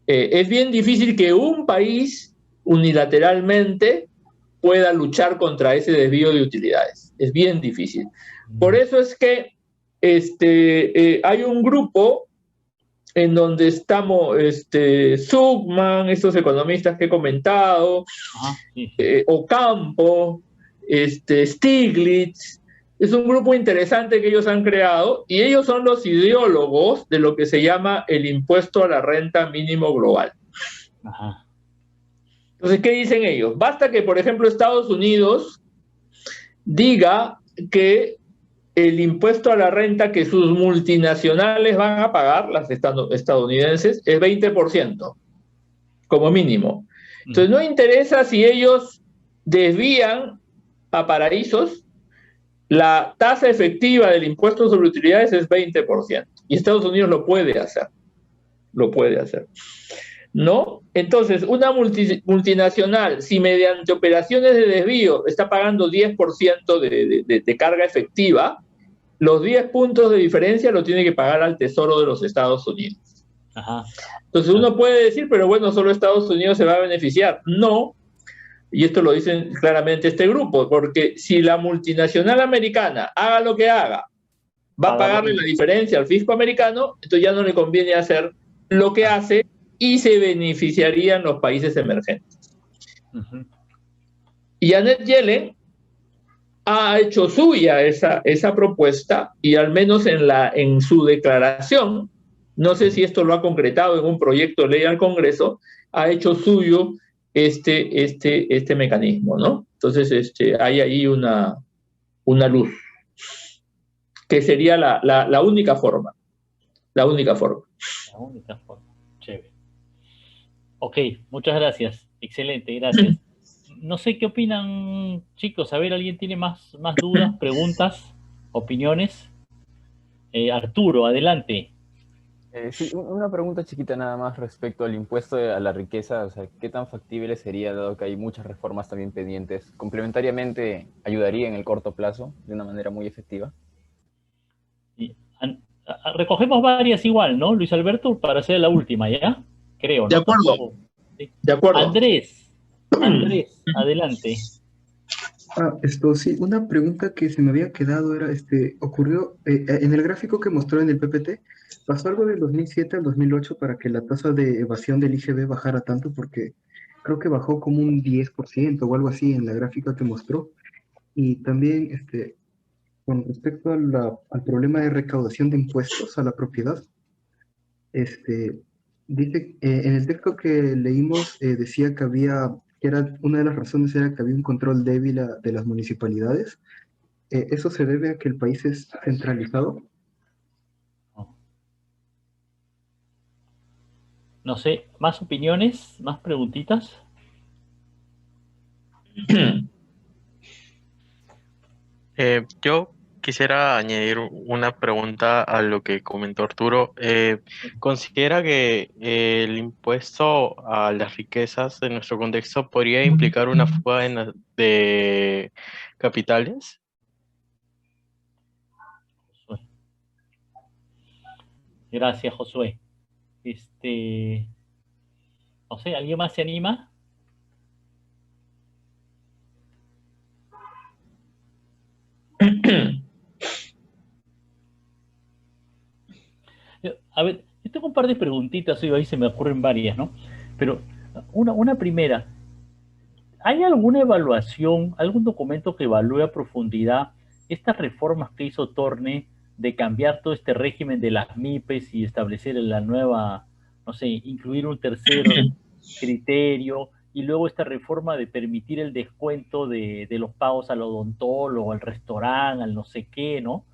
es bien difícil que un país unilateralmente pueda luchar contra ese desvío de utilidades. Es bien difícil. Por eso es que hay un grupo en donde estamos Zuckman, estos economistas que he comentado, Ocampo, Stiglitz. Es un grupo interesante que ellos han creado, y ellos son los ideólogos de lo que se llama el impuesto a la renta mínimo global. Ajá. Entonces, ¿qué dicen ellos? Basta que, por ejemplo, Estados Unidos diga que el impuesto a la renta que sus multinacionales van a pagar, las estadounidenses, es 20%, como mínimo. Entonces, no interesa si ellos desvían a paraísos, la tasa efectiva del impuesto sobre utilidades es 20%. Y Estados Unidos lo puede hacer. Lo puede hacer. ¿No? Entonces, una multinacional, si mediante operaciones de desvío está pagando 10% de carga efectiva, los 10 puntos de diferencia lo tiene que pagar al Tesoro de los Estados Unidos. Ajá. Entonces, uno puede decir, pero bueno, solo Estados Unidos se va a beneficiar. No. Y esto lo dicen claramente este grupo, porque si la multinacional americana haga lo que haga, va a pagarle la diferencia al fisco americano, entonces ya no le conviene hacer lo que hace y se beneficiarían los países emergentes. Y Janet Yellen ha hecho suya esa propuesta y al menos en su declaración, no sé si esto lo ha concretado en un proyecto de ley al Congreso, ha hecho suyo este mecanismo, ¿no? Entonces hay ahí una luz, que sería la única forma. La única forma. La única forma. Chévere. Ok, muchas gracias. Excelente, gracias. No sé qué opinan, chicos. A ver, ¿alguien tiene más dudas, preguntas, opiniones? Arturo, adelante. Sí, una pregunta chiquita nada más respecto al impuesto a la riqueza. O sea, ¿qué tan factible sería, dado que hay muchas reformas también pendientes? ¿Complementariamente ayudaría en el corto plazo de una manera muy efectiva? Recogemos varias igual, ¿no, Luis Alberto? Para hacer la última, ¿ya? Creo, ¿no? De acuerdo. Sí. De acuerdo. Andrés, adelante. Sí, una pregunta que se me había quedado era, ocurrió en el gráfico que mostró en el PPT, ¿pasó algo del 2007 al 2008 para que la tasa de evasión del IGB bajara tanto? Porque creo que bajó como un 10% o algo así en la gráfica que mostró. Y también, con respecto al problema de recaudación de impuestos a la propiedad, dice, en el texto que leímos decía que era una de las razones era que había un control débil de las municipalidades. ¿Eso se debe a que el país es centralizado? No sé, ¿más opiniones? ¿Más preguntitas? Yo quisiera añadir una pregunta a lo que comentó Arturo. ¿Considera que el impuesto a las riquezas en nuestro contexto podría implicar una fuga de capitales? Gracias, Josué. No sé, ¿alguien más se anima? A ver, yo tengo un par de preguntitas, ahí se me ocurren varias, ¿no? Pero una primera, ¿hay alguna evaluación, algún documento que evalúe a profundidad estas reformas que hizo Torne de cambiar todo este régimen de las MIPES y establecer la nueva, no sé, incluir un tercer criterio y luego esta reforma de permitir el descuento de los pagos al odontólogo, al restaurante, al no sé qué, ¿no?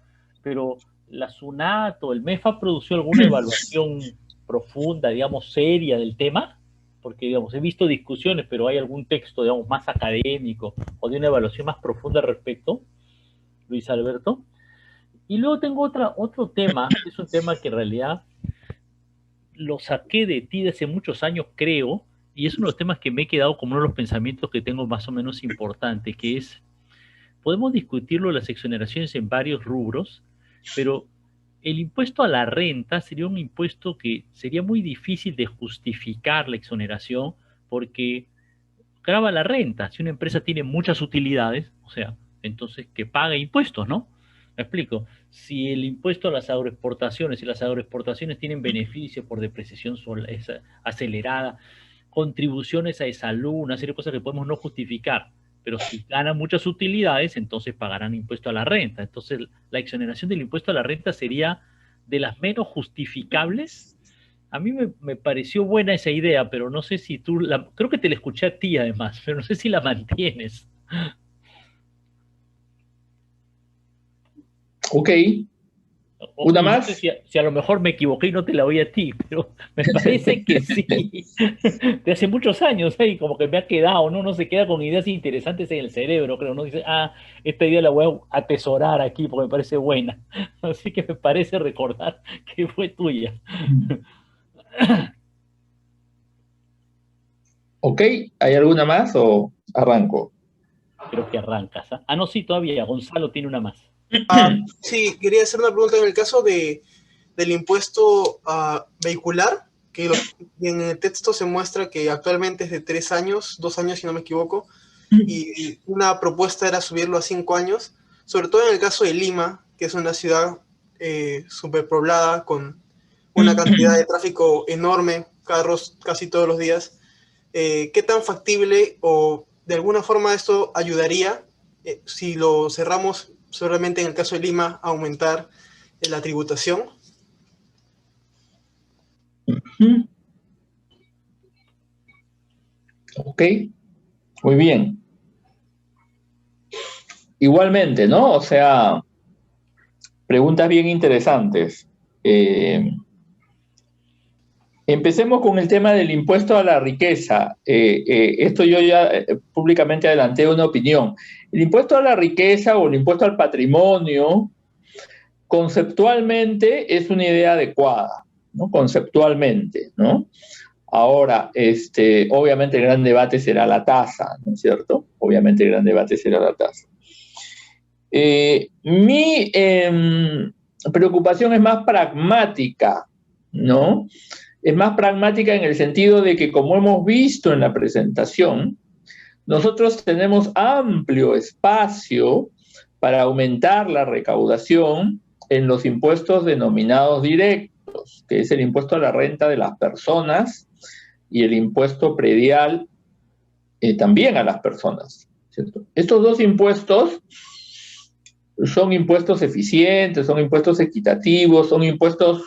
Pero la SUNAT o el MEFA produció alguna evaluación profunda, digamos, seria del tema, porque, digamos, he visto discusiones, pero hay algún texto, digamos, más académico o de una evaluación más profunda al respecto, Luis Alberto. Y luego tengo otro tema, que es un tema que en realidad lo saqué de ti de hace muchos años, creo, y es uno de los temas que me he quedado como uno de los pensamientos que tengo más o menos importante, que es, podemos discutirlo las exoneraciones en varios rubros, pero el impuesto a la renta sería un impuesto que sería muy difícil de justificar la exoneración porque grava la renta. Si una empresa tiene muchas utilidades, o sea, entonces que pague impuestos, ¿no? Me explico. Si el impuesto a las agroexportaciones y las agroexportaciones tienen beneficios por depreciación acelerada, contribuciones a salud, una serie de cosas que podemos no justificar, pero si ganan muchas utilidades, entonces pagarán impuesto a la renta. Entonces, la exoneración del impuesto a la renta sería de las menos justificables. A mí me pareció buena esa idea, pero no sé si tú, creo que te la escuché a ti además, pero no sé si la mantienes. Ok. ¿Una No más? sé si a lo mejor me equivoqué y no te la oí a ti, pero me parece que sí. De hace muchos años, y como que me ha quedado, ¿no? Uno se queda con ideas interesantes en el cerebro, creo. Uno dice, esta idea la voy a atesorar aquí porque me parece buena. Así que me parece recordar que fue tuya. Ok, ¿hay alguna más o arranco? Creo que arrancas. No, sí, todavía. Gonzalo tiene una más. Sí, quería hacer una pregunta en el caso del impuesto vehicular, que en el texto se muestra que actualmente es de 3 años, 2 años si no me equivoco, y una propuesta era subirlo a 5 años, sobre todo en el caso de Lima, que es una ciudad superpoblada, con una cantidad de tráfico enorme, carros casi todos los días. ¿Qué tan factible o de alguna forma esto ayudaría, si lo cerramos solamente en el caso de Lima, a aumentar la tributación? Ok, muy bien. Igualmente, ¿no? O sea, preguntas bien interesantes. Empecemos con el tema del impuesto a la riqueza. Esto yo ya públicamente adelanté una opinión. El impuesto a la riqueza o el impuesto al patrimonio, conceptualmente es una idea adecuada, ¿no? Conceptualmente, ¿no? Ahora, obviamente el gran debate será la tasa, ¿no es cierto? Obviamente el gran debate será la tasa. Mi preocupación es más pragmática, ¿no? Es más pragmática en el sentido de que, como hemos visto en la presentación, nosotros tenemos amplio espacio para aumentar la recaudación en los impuestos denominados directos, que es el impuesto a la renta de las personas y el impuesto predial también a las personas, ¿cierto? Estos dos impuestos son impuestos eficientes, son impuestos equitativos, son impuestos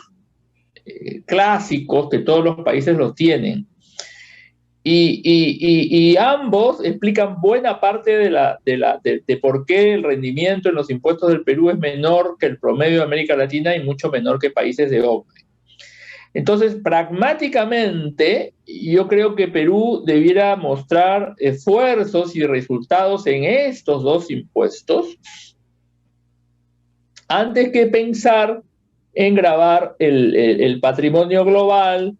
clásicos que todos los países los tienen. Y ambos explican buena parte de por qué el rendimiento en los impuestos del Perú es menor que el promedio de América Latina y mucho menor que países de OCDE. Entonces, pragmáticamente, yo creo que Perú debiera mostrar esfuerzos y resultados en estos dos impuestos antes que pensar en gravar el patrimonio global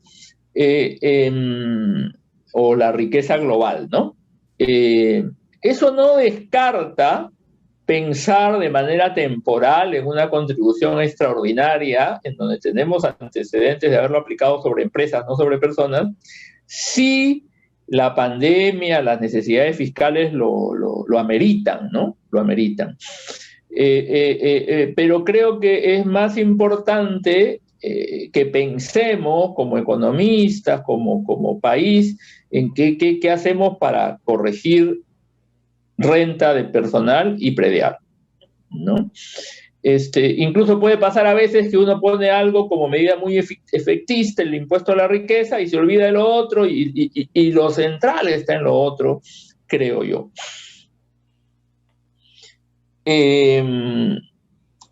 o la riqueza global, ¿no? Eso no descarta pensar de manera temporal en una contribución extraordinaria, en donde tenemos antecedentes de haberlo aplicado sobre empresas, no sobre personas, si la pandemia, las necesidades fiscales lo ameritan, ¿no? Lo ameritan. Pero creo que es más importante que pensemos como economistas, como país, en qué hacemos para corregir renta de personal y predial, ¿no? Incluso puede pasar a veces que uno pone algo como medida muy efectista, el impuesto a la riqueza, y se olvida de lo otro, y lo central está en lo otro, creo yo.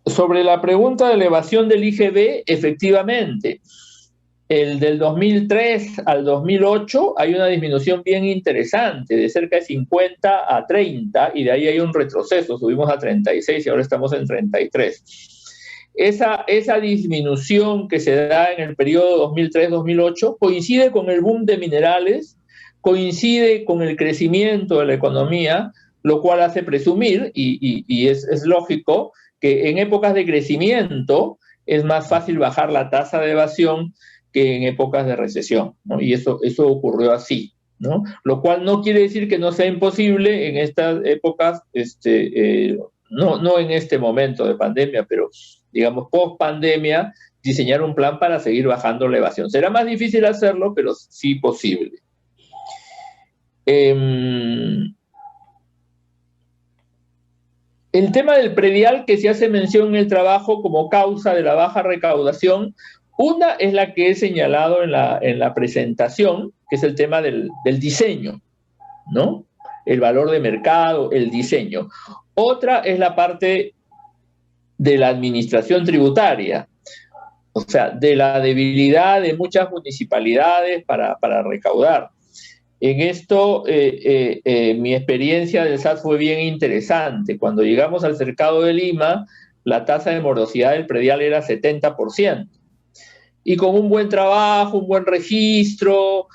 Sobre la pregunta de elevación del IGB, efectivamente, el del 2003 al 2008 hay una disminución bien interesante, de cerca de 50 a 30, y de ahí hay un retroceso, subimos a 36 y ahora estamos en 33. Esa disminución que se da en el periodo 2003-2008 coincide con el boom de minerales, coincide con el crecimiento de la economía, lo cual hace presumir, y es lógico, que en épocas de crecimiento es más fácil bajar la tasa de evasión que en épocas de recesión, ¿no? Y eso ocurrió así, ¿no? Lo cual no quiere decir que no sea imposible en estas épocas, no en este momento de pandemia, pero digamos post pandemia, diseñar un plan para seguir bajando la evasión. Será más difícil hacerlo, pero sí posible. El tema del predial, que se hace mención en el trabajo como causa de la baja recaudación, una es la que he señalado en la presentación, que es el tema del diseño, ¿no? El valor de mercado, el diseño. Otra es la parte de la administración tributaria, o sea, de la debilidad de muchas municipalidades para recaudar. En esto, mi experiencia del SAT fue bien interesante. Cuando llegamos al cercado de Lima, la tasa de morosidad del predial era 70%. Y con un buen trabajo, un buen registro,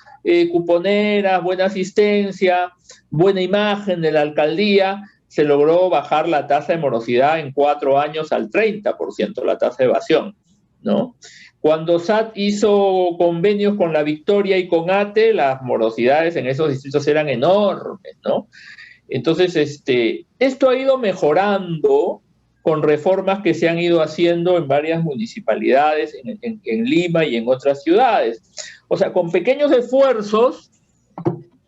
cuponeras, buena asistencia, buena imagen de la alcaldía, se logró bajar la tasa de morosidad en 4 años al 30%, la tasa de evasión, ¿no? Cuando SAT hizo convenios con La Victoria y con ATE, las morosidades en esos distritos eran enormes, ¿no? Entonces, esto ha ido mejorando con reformas que se han ido haciendo en varias municipalidades, en Lima y en otras ciudades. O sea, con pequeños esfuerzos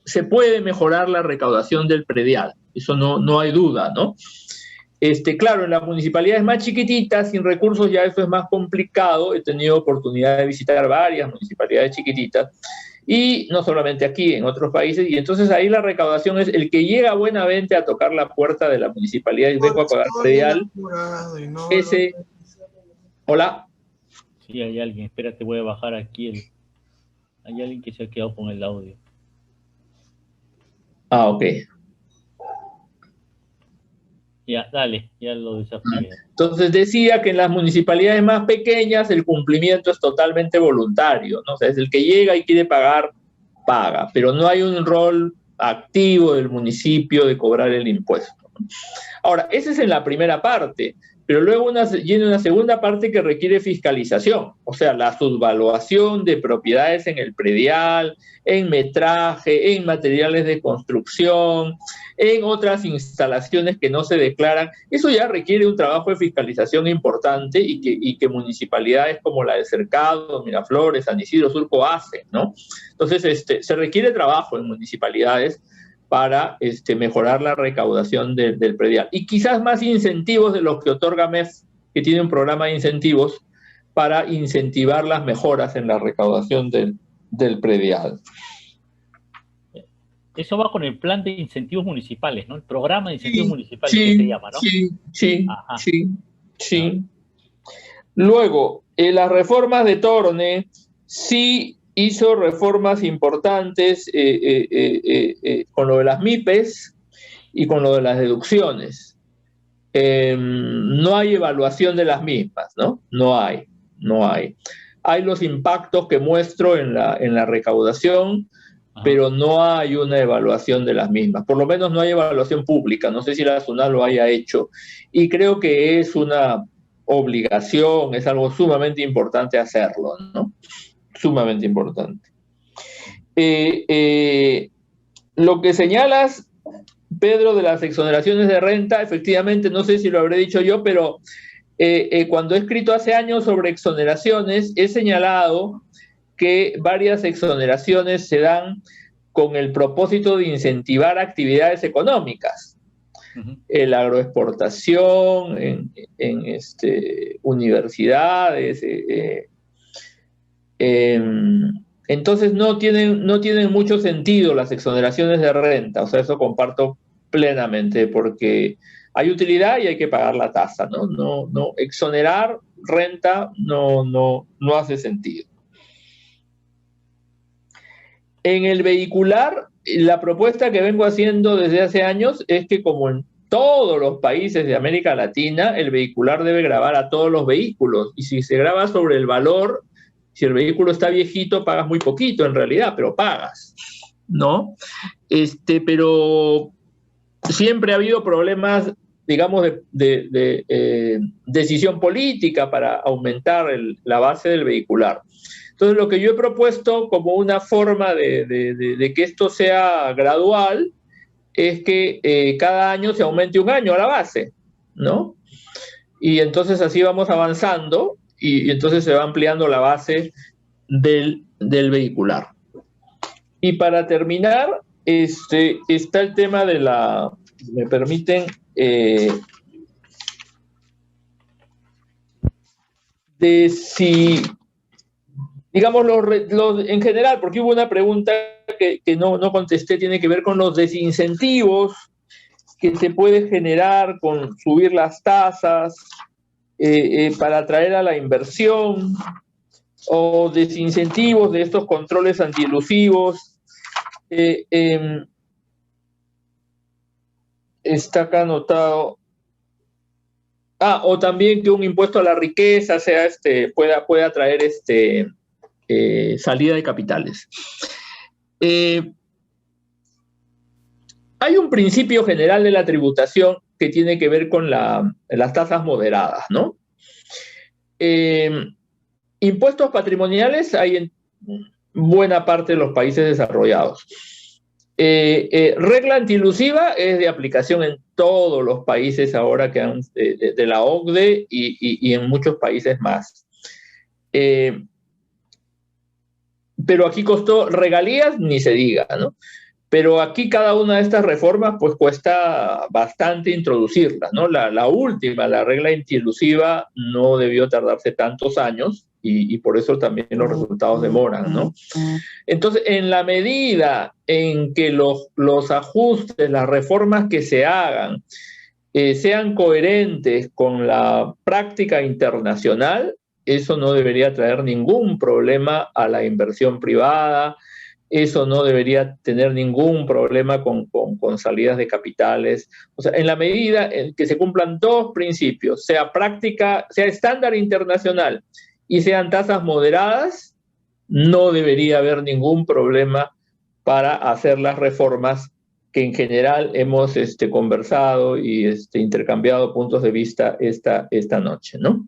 se puede mejorar la recaudación del predial, eso no hay duda, ¿no? Claro, en las municipalidades más chiquititas, sin recursos, ya eso es más complicado. He tenido oportunidad de visitar varias municipalidades chiquititas, y no solamente aquí, en otros países, y entonces ahí la recaudación es el que llega buenamente a tocar la puerta de la municipalidad y vengo a pagar predial. Ese... Hola. Sí, hay alguien, espérate, voy a bajar aquí hay alguien que se ha quedado con el audio. Ah, ok. Ya, dale, ya lo desafié. Entonces decía que en las municipalidades más pequeñas el cumplimiento es totalmente voluntario, ¿no? O sea, es el que llega y quiere pagar, paga, pero no hay un rol activo del municipio de cobrar el impuesto, ¿no? Ahora, esa es en la primera parte, pero luego viene una segunda parte que requiere fiscalización, o sea, la subvaluación de propiedades en el predial, en metraje, en materiales de construcción, en otras instalaciones que no se declaran. Eso ya requiere un trabajo de fiscalización importante y que municipalidades como la de Cercado, Miraflores, San Isidro, Surco hacen, ¿no? Entonces, se requiere trabajo en municipalidades para mejorar la recaudación del predial. Y quizás más incentivos de los que otorga MEF, que tiene un programa de incentivos para incentivar las mejoras en la recaudación del predial. Eso va con el plan de incentivos municipales, ¿no? El programa de incentivos municipales que se llama, ¿no? Sí. Luego, las reformas de Torne sí hizo reformas importantes con lo de las MIPES y con lo de las deducciones. No hay evaluación de las mismas, ¿no? No hay. Hay los impactos que muestro en la recaudación, pero no hay una evaluación de las mismas. Por lo menos no hay evaluación pública. No sé si la SUNAT lo haya hecho. Y creo que es una obligación, es algo sumamente importante hacerlo, ¿no? Sumamente importante. Lo que señalas, Pedro, de las exoneraciones de renta, efectivamente, no sé si lo habré dicho yo, pero cuando he escrito hace años sobre exoneraciones, he señalado que varias exoneraciones se dan con el propósito de incentivar actividades económicas. La agroexportación, en universidades. Entonces no tienen mucho sentido las exoneraciones de renta. O sea, eso comparto plenamente, porque hay utilidad y hay que pagar la tasa, ¿no? No exonerar renta no hace sentido. En el vehicular, la propuesta que vengo haciendo desde hace años es que, como en todos los países de América Latina, el vehicular debe gravar a todos los vehículos. Y si se grava sobre el valor, si el vehículo está viejito, pagas muy poquito en realidad, pero pagas, ¿no? Pero siempre ha habido problemas, digamos, de decisión política para aumentar la base del vehicular. Entonces, lo que yo he propuesto como una forma de que esto sea gradual es que cada año se aumente un año a la base, ¿no? Y entonces así vamos avanzando y entonces se va ampliando la base del vehicular. Y para terminar, está el tema de me permiten, de si, digamos, en general, porque hubo una pregunta que no contesté, tiene que ver con los desincentivos que se puede generar con subir las tasas para atraer a la inversión, o desincentivos de estos controles antielusivos. Está acá anotado. O también que un impuesto a la riqueza pueda traer salida de capitales. Hay un principio general de la tributación que tiene que ver con las tasas moderadas, ¿no? Impuestos patrimoniales hay en buena parte de los países desarrollados. Regla antielusiva es de aplicación en todos los países ahora que han, de la OCDE y en muchos países más. Pero aquí costó regalías, ni se diga, ¿no? Pero aquí cada una de estas reformas pues cuesta bastante introducirlas, ¿no? La última, la regla antielusiva, no debió tardarse tantos años y por eso también los resultados demoran, ¿no? Entonces, en la medida en que los ajustes, las reformas que se hagan sean coherentes con la práctica internacional, eso no debería traer ningún problema a la inversión privada, eso no debería tener ningún problema con salidas de capitales. O sea, en la medida en que se cumplan dos principios, sea práctica, sea estándar internacional y sean tasas moderadas, no debería haber ningún problema para hacer las reformas que en general hemos conversado y intercambiado puntos de vista esta noche, ¿no?